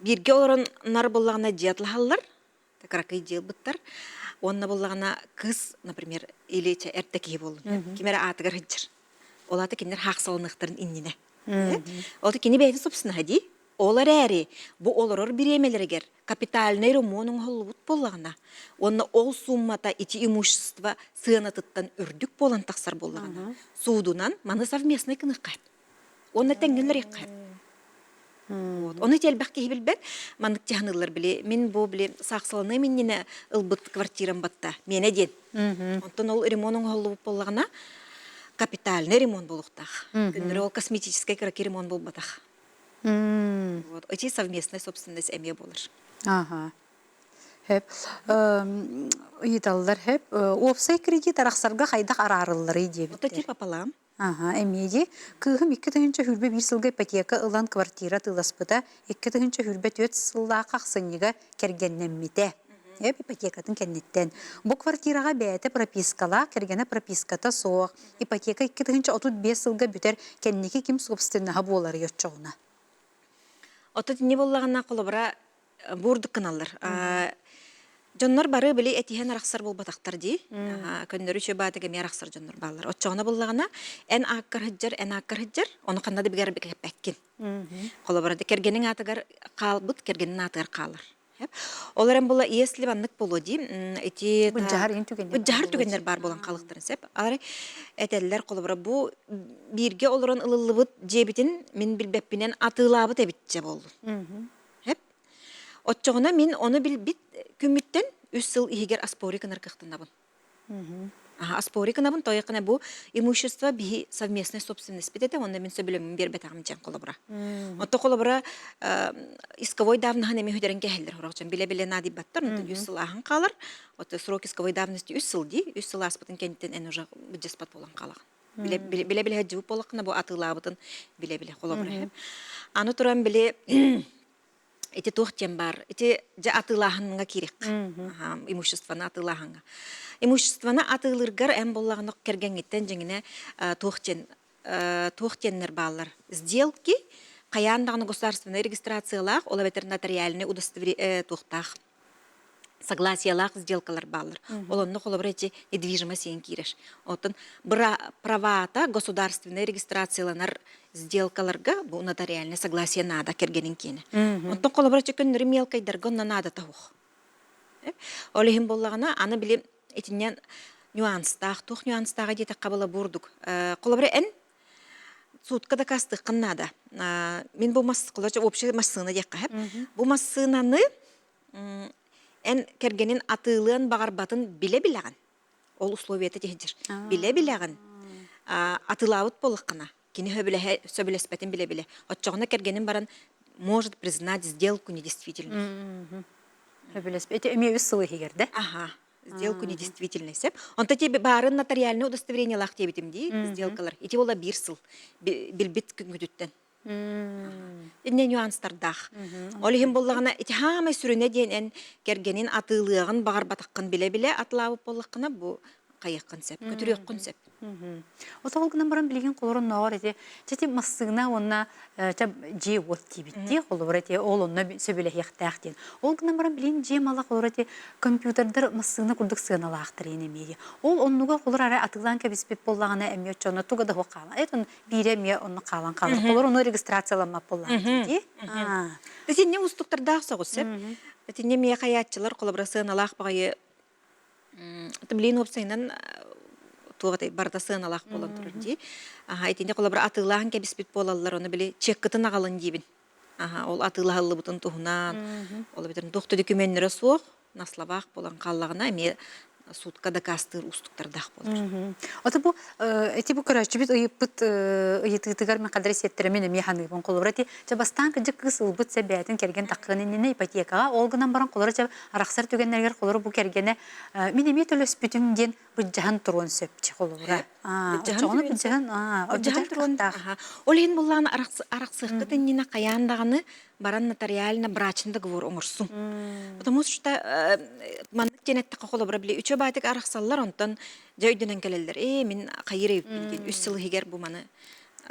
бирге оларын нар боллағына диатлахаллар, такракай дел бұттар. Онна боллағына кыз, например, или әртекей болын. Кемері атығар хыджыр. Олаты кендер хақсалынықтарын инніне. Олаты кені бәйді собственно хади. Олар әрі, бұл оларыр биремелергер капитальный ремонтың холлыбыт болағына. Онна ол суммата ити имущество сыянатыттан үрдік болан тақсар болағына. Судунан маны совместный кіні қайт. Онна тәңгенлер еққайт. Оны тәлбәқ кейі білбәт, мандық тяғынылар біле. Мен бұл біле сақсалыны меннені ұлбыт квартирам батта. Мене ден. Онтан ол ремонтың холлыбыт болағына капитальный ремонт болуқтақ. Күнірі ол косметический краки ремонт бол батақ. Эти совместная собственность әме болыр. Хеп. Үйдалылар хеп. Опсай кредит арақсарға қайдақ арарылары дебіттер. Вот эти пополам. Әмеде. Күйім 2 түгінші хүрбе 1 сылға ипотека ылан квартира тыласпыда 2 түгінші хүрбе 4 сылға қақсыныға кергеннеммете. Ипотекатын кеннеттен. Бұл квартираға бәйті пропискала, кергені прописката соқ. Ипотека 2-35 сылға бүтер кеннекі кем собственнаға болар етчоғына. Ота не боллагана колобра бурдук каналлар. Жоннор бары били этиһен арахсар болбатактар ди. Көндөрү чөбаты кеме арахсар жоннор баллар. Отчоғына боллагана эн аккар хыджар, оны кандады бигер бекеппеккин. Колобра да кергенин атыгар калбыт, кергенин атыгар калыр. Оларен була если баннык болу ди. Эти Бұджар түгендер бар болан қалықтырын сеп. Алар этеллер колобра бу бирге олорон ылылыбыт жебитин мен билбеппинен атылабыт эбитче болду. Отчоғына мен оны бит күміттен 3 сыл игер аспориканар кыхтынабын. Аспориканабын тойықына бу имущество би совместной собственность битете, онда мен сөбілемін бербетағым жан колобра. Отто колобра исковой давныхан эме хүдерен кәхелдер хорақчан. Биле-биле нади баттар, 100 сыл ахын қалар. Отто срок исковой давности 3 сыл ди, 3 сыл аспытын кенттен ән уже бүджеспат болан қалаған. Биле-биле жуып болақына бу атылабытын биле-биле колобра. Аны туран биле эти тухтен бар, эти жа атылаханга кирек. Имуществоны атылаханга. Имуществоны атылыргар эм боллаганы кергенгеттен жеңине тухтеннер баллар. Сделки каяндагы государственный регистрациялах, ола нотариальный удостоверение тухтах. Согласиялах сделкалар баллар. Олонны колобра эти недвижимость сен киреш. Отын правата государственный регистрацияланар сделкаларга бу нотариальное согласие надо кергенин кене. Оттон колобра чекөннөр мелкайдаргонна надо тахух. Олехим боллагана аны биле этинен нюанстах, тух нюанстага дете кабыла бурдук. Колобра эн суткада кастык каннада. Мен бу мас колобра общий массына дек кахып. Бу массынаны эн кергенин атылын багарбатын биле-билеган. Ол условията техдир. Биле-билеган. Атылабыт болыккана. Кини сөбілеспетін биле-биле. Отчоғына кергенин баран может признать сделку недействительной. Это эме 3 сылы хигерде? Сделку недействительной сеп. Онта тебе барын нотариальный удостоверение лах тебитим ди, сделкалар. Ити ола 1 сыл. Билбит күнгүдүттен. Инне нюанстардах. Олихим боллагана ити хамай сүрүнө дейин эн кергенин атылыгын багарбатаккын биле-биле атылабып боллаккына бу кайыккын сеп, көтүрөккүн сеп. Отолгынан баран билген колорун ногор эти чати массыгына онна же вот тибитти колор эти ол онна сөбеле яктактен. Олгынан баран билген же мала колор эти компьютердер массыгына курдук сыналактыр энемеди. Ол оннуга колор ара атылган кебиспеп боллагана эмне чона туга да хокала. Этон биреме онну калан калыр. Колор ону регистрацияланма боллан ди. Эти не устуктардак согус сеп. Эти не ме каятчылар колор сыналак багы Блин опсайнан тугаты барда сыналак болон турur ди. Айтинде колобра атылаан кебиспит болаллар, оны биле чеккытын агалын дибин. Ол атылааллы бутун тухунан, ол битен доктор документтери суох, наслабак болан каллагына эме сутка да кастыр устуктардак болор. Ата бу эти бу көрөчү бит ыйыппыт ыйытыгар мен кадыр сеттеремен эме ханыбын колобра ти жабастан кыжык кысылбыт себетин керген таккынын ипотекага олгунан баран колора жа араксар түгеннергер колора бу кергене мен эме төлөспүтүм ден быжжахан турун сөпчү колобра. Быжжахан турун. Олен буллан араксыкка теннина каяндаганы баран нотариально брачный договор оңорсун. Потому что маннык женеттакка колобра биле үчө байтык араксаллар онтон жойдөнөн келелер. Мен кайыр эппин 3 сыл хигер бу маны.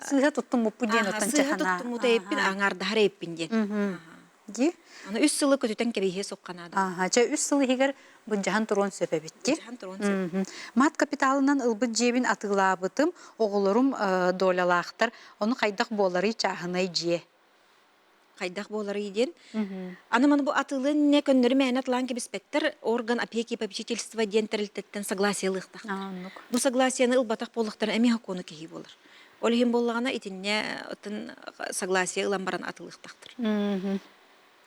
Сыга туттум бу ден отан чахана. Сыга туттум бу эппин аңарда эппин ден. Ди? Аны 3 сылы көтүтөн кебихе сокканада. Жа 3 сыл хигер быжжахан турун сөпөбитти. Мат капиталынан ылбыт жебин атылабытым, оголорум долялактар, оны кайдак болары чахынай же. Кайдак болары иден. Аны маны бу атылы не көннөрү мээнат лан кебиспеттер орган опеки и попечительства дентерилтеттен согласиялыктак. Бу согласияны ылбатак болуктар эми хакуну кеги болор. Олхим боллагана итинне отын согласие ылан баран атылыктактыр.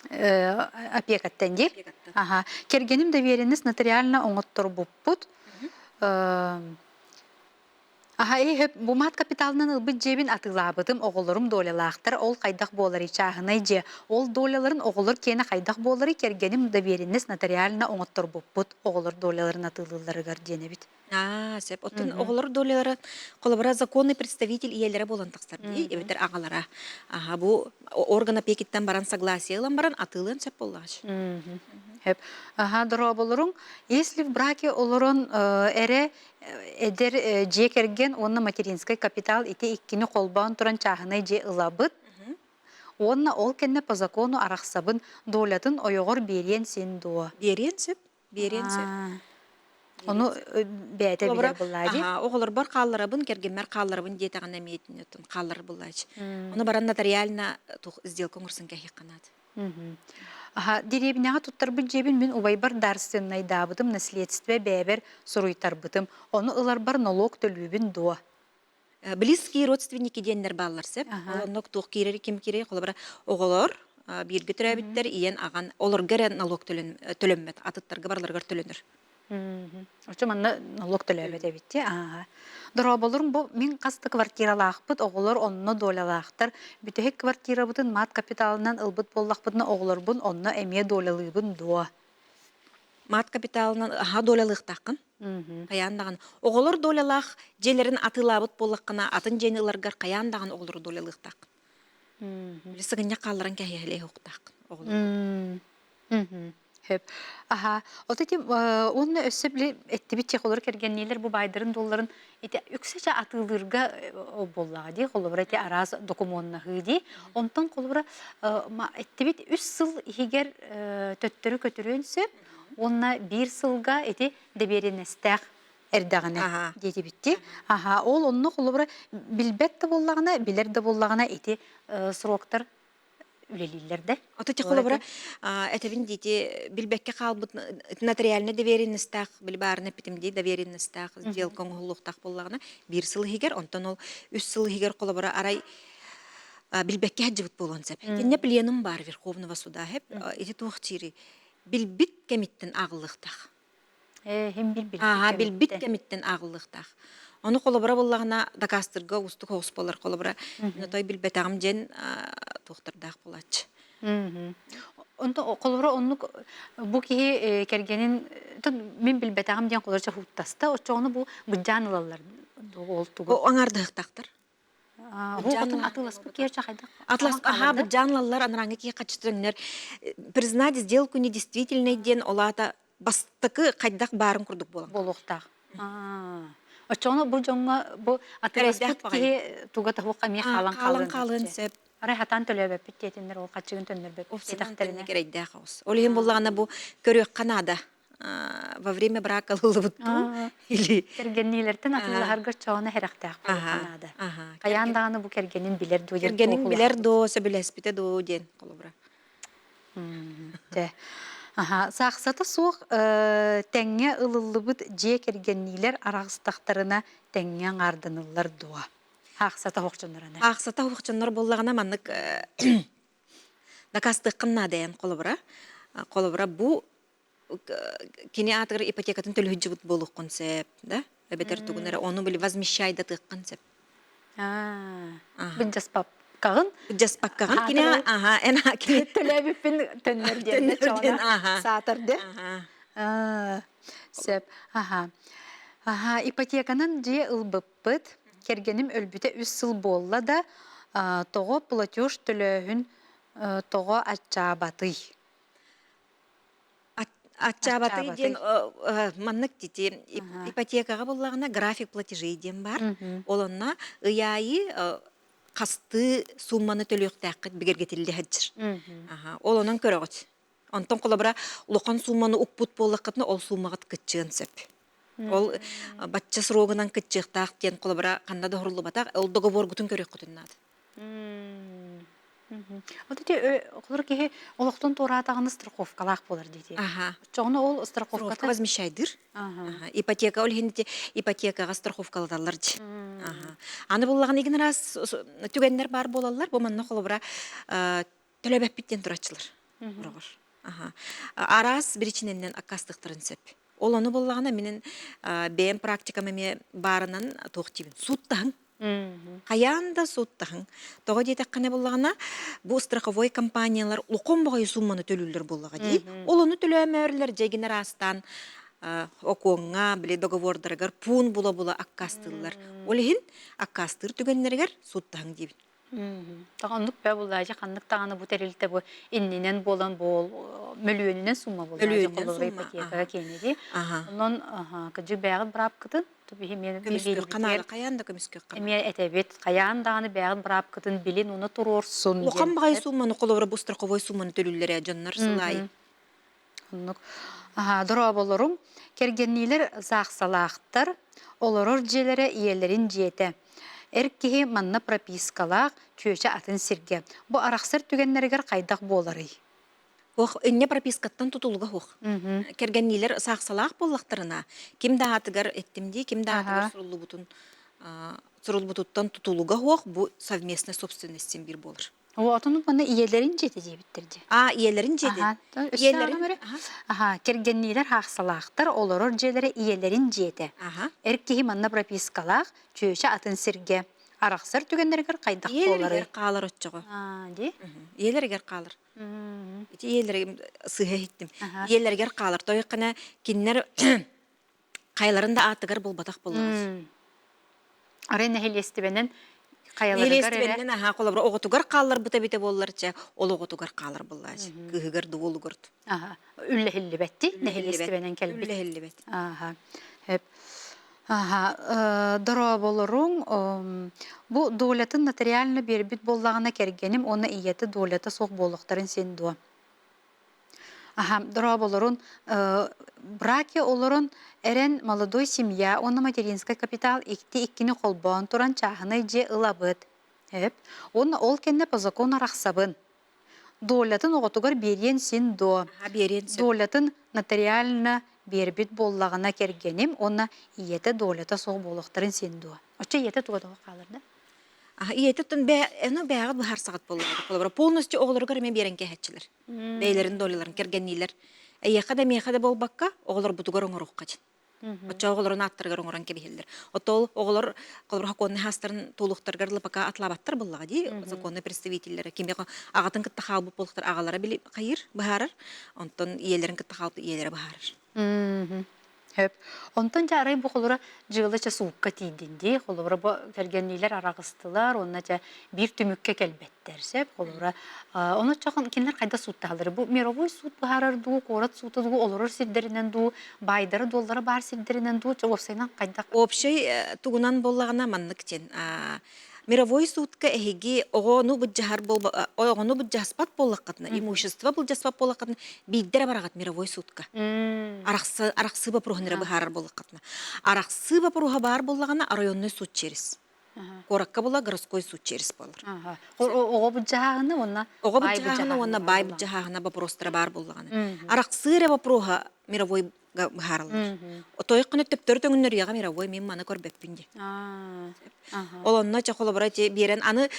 Опекаттен ди. Кергеним доверенность нотариально оңоттор буппут. Бу мат капиталынан ылбыт жебин атылабытым оголорум долялактар ол кайдак болары чагынай же ол доляларын оголор кene кайдак болары кергеним доверенность нотариально оңоттор буппут оголор доляларын атылыларыгар денебит. Сеп отын оголор долялары колобра законный представитель иелері болан тақсар дей, эбетер ағалара. Бу орган опекиттен баран согласие ылан баран атылын сеп боллағыш. Дұру болырың, если в браке олорон эре эдер же керген, онна материнский капитал ите иккини қолбаун туран чағынай же ылабыт, Онна ол кенне по закону арахсабын долятын ойогор берен сен дуа. Беренсеп. Onu bäte biler bullaji. Aha, oğulur bar qallarabın, kergenmer qallarabın dietagana meetin ötün qallar bullaji. Onu baran notarialna tuh сделка ngursun kähi qanat. Aha, dirебинага туттарбы жебин мен убайбар дарсыннай дабытым наследство бәбер суруйтарбытым. Onu ылар бар налог төлүбүн дуа. Близкие родственники деннер баллар сеп. Олоннок тух кирери ким кире қолабара оғолор бирге төрәбиттер иен аған олар гәрі налог төлөнмет. Атыттарға барларғар төлөнір. Очо манна налог төлөбөт эбитти. Ага. Дроболорун бу мен касты квартиралаакпыт, оголор онно долалаактар. Бүтөһөк квартирабытын мат капиталынан ылбыт боллакпытына оголорбун онно эмие долалыыбын дуа. Мат капиталынан долялық тақын. Каяндаған. Оғолор долялақ желерін атылабыт боллаққына атын жениларгар каяндаған оғолор долялық тақын. Сығынja қалларын кәйелі оқтақын. Оғолор. Hep. Aha. O da onun ösebli ettibitçek olur kergenliler bu baydırın dolların ete yüksece atılırga o bolladı. Kolubra ete araz dokumonna hıdi. Ondan kolubra ettibit 3 yıl higer töttürü kötürünsü onna 1 yılga ete deberinestək erdağına dedi bitti. Aha. Ol onunla kolubra bilbet de bollağına bilir de bollağına ete sroktar үлелилерде. Оточи холобра этевин дити билбекке калбыт нотариальный доверенностях билбарны питимди доверенностях сделка оңулуктак боллагына 1 жыл хигер онтон ол 3 жыл хигер холобра арай билбекке хаджыбыт болгон сеп. Кенне пленум бар Верховного суда хеп эти тухтири билбит кемиттен агылыктак. Hem bilbit. Билбит кемиттен агылыктак. Onu kolabora bollağına dakastırga ustuk hospalar kolabora. Notoy bilbetağım jen tohtardaq bolaç. Onda kolabora onu bu ki kergenin men bilbetağım jen kolarca huttasta o çoğunu bu bıcanılar oldu. O anardığıqtaqtır. Hoğatın atılas bu gerçek hayda. Atlas bıcanlılar anrangı ki kaçtırınlar. Признать сделку недействительной ден олата бастыкы кайдак барын курдук болан. Болуқтақ. Очону бу жоңга бу атыраспыт ки туга тавукка ми халан сеп. Арай хатан төлөбөп биттетиндер ол качыгын төннөрбөп. Офситахтерине керейде хаус. Олеген боллагана бу көрөк Канада во время брака лылыбытту или кергеннилерден атыларга чоона херактак Канада. Каяндаганы бу кергенин билер ду. Кергенин билер до себелеспите до ден колобра. Сақсаты соқ тәңе ылылыбыт же кергеннилер арағыстақтарына тәңе ардынылар дуа. Ақсата хоқчынларына. Ақсата хоқчынлар боллағына маннык дакастыққынна дәйін қолыбыра. Қолыбыра бұ кене атығыр ипотекатын төлі хүджібіт болуқ концепт. Әбетер түгінері оны білі возмещайды тұқ концепт. Бұл жаспап. Кағын? Жаспаққағын кене, әна кене. Төләбіппін төннерден сатырды. Сөп, ипотеканын же ылбыппыт, кергенім өлбіте 3 жыл болла да, тоғы платеж төлөһүн тоғы атчабатый. Атчабатый ден маннык дите, ипотекаға боллағына график платежей ден бар. Олонна ыяйы қасты сумманы төлөктәккет бигергетилди хаджыр. Ол онан көрөгөт. Онтон колобра улуқан сумманы укпут боллаккытны ол суммагат кытчыгын сеп. Ол батча срогынан кытчыктак тен колобра канда да хурлу батак ол договор гутун көрөк кутуннат. Оте колор ки олоктон туратаганы страховкалак болар дейти. Чону ол страховката возмещайдыр. Ипотека ол хинде ипотекага страховкалалар. Аны буллаган иген раз түгеннер бар болалар, бу манна колобра төлөбөп биттен турачылар. Арас биричинен акастыктырын сеп. Ол аны буллагана менин бем практикамеме барынан токтибин. Суттан Каянда суттахын. Тоғы дейті қане болағына, бұл страховой компаниялар ұлқон бағай сумманы төлілдер болаға дей. Ол оны төлөмөрлер жегін арастан окуңа, біле договордарығар пун була-була аккастылар. Олығын аккастыр түгенлергер суттахын дейбін. Тағанлык бә буллажы, қанлык тағаны бұ тәрелті бұ инненен болан бол, мөлуенінен сумма буллажы, Мөлуөнүнен қолығы сумма, ипотекаға кенеді. Аха. Онын кыжы бәғін бірап кытын, түбі мен Көмүскө канага каянда көмүскө кана. Эме этебет қаян дағаны бәғін бірап кытын білін, оны тұрорсын. Улахан багай сумманы коловра бу страховой сумманы төлүлләре жоннар сылай. Дұра болырым, кергеннейлер зақсалақтыр, олырыр желері иелерін жеті. Әркеге манна пропискалақ, чөші атын сірге. Бұ арақсыр түгенлергер қайдақ болары. Ох, инне пропискаттан тутулга хох. Кергеннилер саксалак боллактарына. Ким даатыгар эттимди, ким даатыгар сурулбутуттан тутулуга хох, бу совместный собственностен бир болыр. Отunu bana iyelerin jeti diye bitirdi. Iyelerin jeti. Iyelerin. Кергеннилер хақсалақтар, олорор желері iyelerin jeti. Эркеhi manna propiskalaq, чөші атын сірге. Арақсыр түгендергер қайдақ болары. Иелергер қалыр отчығы. Ди? Иелергер қалыр. Иелергер сыға еттім. Иелергер қалыр. Той қана кеннер қайларында атығар бол батақ болағыз. Арен нәхелестібенен Елестібеннен қолабыра оғытуғар қалар бұта-бете болыларча, ол оғытуғар қалар болылар. Күйігір дуолу көрді. Үлі-хілі бәтті, нәхелестібенен кәлбет. Үлі-хілі бәтті. Дұра болырың, бұ доғлетін нотариально бербіт боллағына кергенім, оны иеті доғлеті соқ болықтарын сен дуа. Дұра болырың, браке олырың әрен молодой семья, оны материнский капитал икті-иккіні қолбауын тұран чағыны же ылабыд. Оны ол кенне по закону рақсабын. Доғлетін оғытығыр берен сен до. Доғлетін нотариально бербіт боллағына кергенім, оны иеті доғлеті соқ болықтарын сен до. Оча иеті туғадығы қалырды? Иететтен бәғіт бұхар сағат болады. Полностью оғылырғыр еме берен кәхетчілер. Бәйлерін долыларын кергеннейлер. Әйеқада мейқада бол баққа оғылыр бұтығыр оңыр оққа жын. Отча оғылырын аттырғыр оңыран кебехелдер. Отол оғылыр қолыр хақонны хастарын толуқтырғыр лыпақа атлабаттар боллаға дей, законны представительлері. Кембе ағатын кітті қалбы болықтар ағалары білі қайыр бұхарыр, онтон иелерін кітті қалбы иелері бұхарыр. Онтан жарай бұл қолыра жылыча суыққа тейдінде, қолыра бұл кергеннейлер арағыстылар, онна бір түмікке кәлбеттер сәп, қолыра. Оны чақын кенлер қайда суытта қалдыры. Бұл меровой суыт бұхарар ду, қорат суыты ду, олырыр сирдерінен ду, байдары доллары бар сирдерінен ду, опсайнан қайда. Опшай туғынан боллағына маннық тен. Мировой судка эһиги огону буджаспат боллакатна, имущество буджаспат боллакатна, биддер барагат мировой судка. Араксы бапрухнера бахар боллакатна. Араксы бапруха бар боллагана районный суд через. Коракка була городской суд через болар. Ого буджаганы онна бай буджаганы бапростра бар боллагана. Араксы бапруха мировой бахарлар. Той кыны төптөр төңүнөр яга мировой мен маны көрбөппүнде. Олонна чакола барати берен аны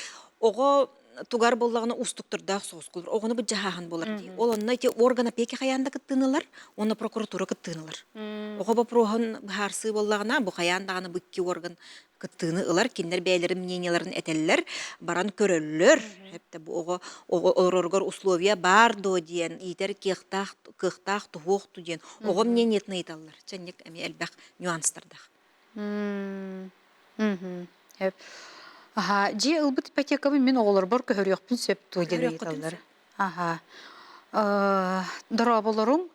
ого тугар боллагына устуктурдак соскулар. Огону бу жахан болар ди. Олонна те орган опеки хаянда кыттыналар, оны прокуратура кыттыналар. Ого бу прохон харсы боллагына бу хаяндаганы букки орган кыттыны ылар, киндер бәйлери мненияларын этеллер, баран көрөллөр. Хепте бу ого ороргор условия бар до диен, итер кыхтах тухук диен. Ого мнениятны айталлар. Ченник эми элбак нюанстардах. Же ылбыт ипотекабы мен оғылар бар көріяқпын сөп тойден айталар. Дұра болырың,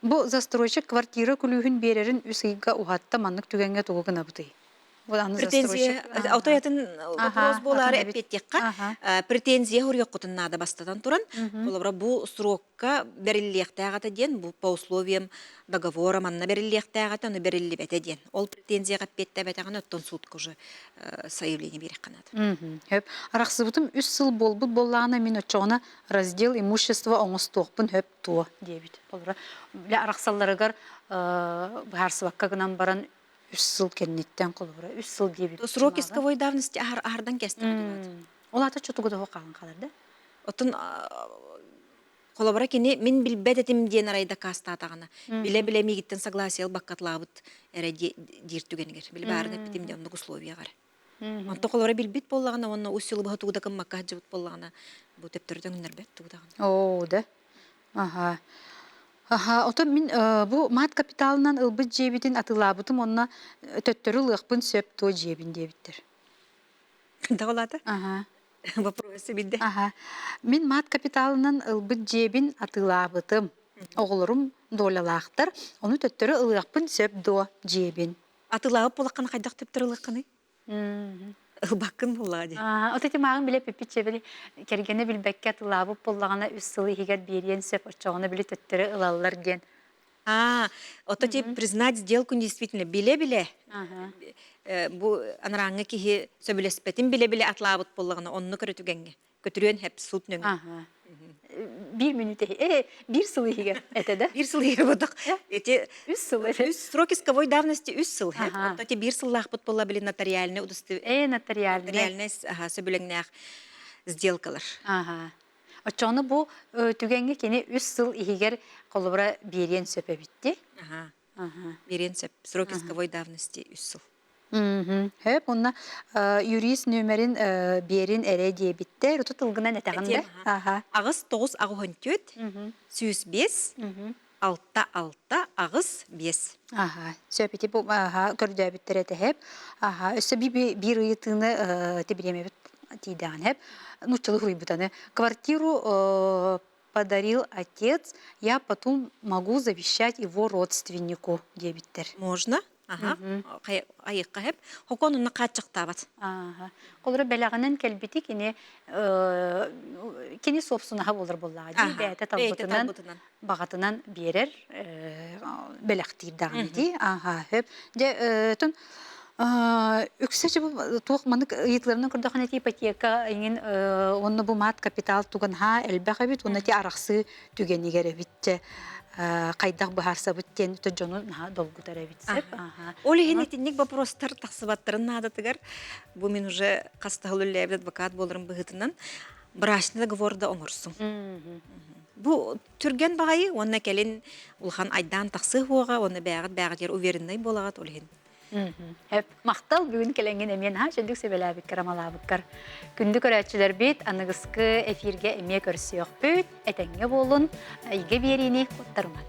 бұл застройщик квартира күлігін берерін үсейға уғатта маннық түгенге тұғығын абыдай. Претензия, аутоятын вопрос болары әппеттекқа, претензия хұрияқ құтын нада бастадан тұран, бұл срокка беріллияқтағата ден, бұл по условиям договора манна беріллияқтағата, оны берілі бәті ден. Ол претензияға әппетті бәтіған өттен судқа уже заявление берек қанады. Арақсы бұтым 3 сыл болбыт боллағына мен өтчоғына раздел имущество оңыз тоқпын хөп туа дейбіт. Арақсаларығар бұхарсываққа гынан баран 3 сыл кеннеттен қолыбыра, 3 сыл дейбіт. Срок исковой давности ахардан кәстір. Ол ата чотуғыда қалын қаларды? Отын қолабыра кені мен білбәт етім ден арайда каста атағына. Біле-біле мегіттен согласиял баққатлабыт әрі дертігенігер. Біле бәрін әппетім де онық условия ғары. Онты қолабыра білбет болағына, оны өсілі бұға туғдақын маққа жыбыт болағына бұл тептердің үнербәт туғдағына. О, да. Ото мен бұл мат капиталынан ылбыт жебетін атылабытым, онына төттөрі лықпын сөп той жебін дебіттір. Да олата? Ага. Вопросы бидде. Ага. Мен мат капиталынан ылбыт жебин атылабытым. Оғылырым долалақтар. Оны төттөрі ылыақпын сөп до жебин. Атылауып болаққан қайдақ төп тұрылыққаны? Бақын болады. Отети мағын біле пепиче біле кергені білбәкке атылабып болағына үс сылы егер берген сөп очоғына біле төттөрі ылалар ген. Ото те признать сделку действительно биле-биле. Ага. Бу анараңы кихи сөбілеспетін биле-биле атлабыт болағына онны көрітігенге. Көтірен хеп суд нөңі. Ага. Bir minut bir сыл егер әтеді. Бир сыл егер бодық. Эти Үс сыл үс срок исковой давности үс сыл. Ага. Ото те бир сыллах бут болла биле нотариальный Нотариальный. нотариальный сөбіленнәқ сделкалар. Ага. Очоны бу түгенге кені үс сыл егер қолыбыра берген сөпе бітті. Ага. Берен сөп. Срок исковой давности үс сыл. Хөп, онна юрист нөмерін берін әрі дие бітті. Рұты тылғынан әтәғында. Ага. Ағыз 9 ағын төт, сүйіс 5, алтта ағыз 5. Ага. Сөпеті бұл көрді біттір әті хөп. Ага. Өсі бір ұйытыны тебіреме біт тейдіған хөп. Нұчылы ғырый бұтаны. Квартиру подарил отец, я потом могу завещать его родственнику дие біттір. Можно? Ага. Айыққа хеп. Хокон ұнна қатшықта бат. Ага. Қолыры бәләғынан кәлбеті кені собсунаға болыр болаға. Бәйті талбытынан бағатынан берер бәләқтейдіған еді. Ага. Хөп. Түн үксәші бұл туық маңық ұйытларының күрдіған әті ипотека оны бұл мат капитал туғанға әлбәқ әбет, оны әті арақсы түгенігер әбетті. Қайдақ бұхарса бүттен төджону долгутар әбетсіп. Олі хенетіннік вопростар тақсыбаттырын надатығар. Бұ мен уже қастағылы ләбді адвокат болырын бұғытынан бірашында договорда оңырсың. Бұ түрген бағайы, онына кәлін ұлған айдан тақсы хуаға, оны бәғат ер увереннай болағат олі хен. Hep maqtal бүгін келенген емен жөндік сөбеләбіккер, амалабіккер. Күнді көрәтшілер бет, анығысқы эфирге әме көрсіяқ бөт, әтәңге болын, әйге беріне құттырмады.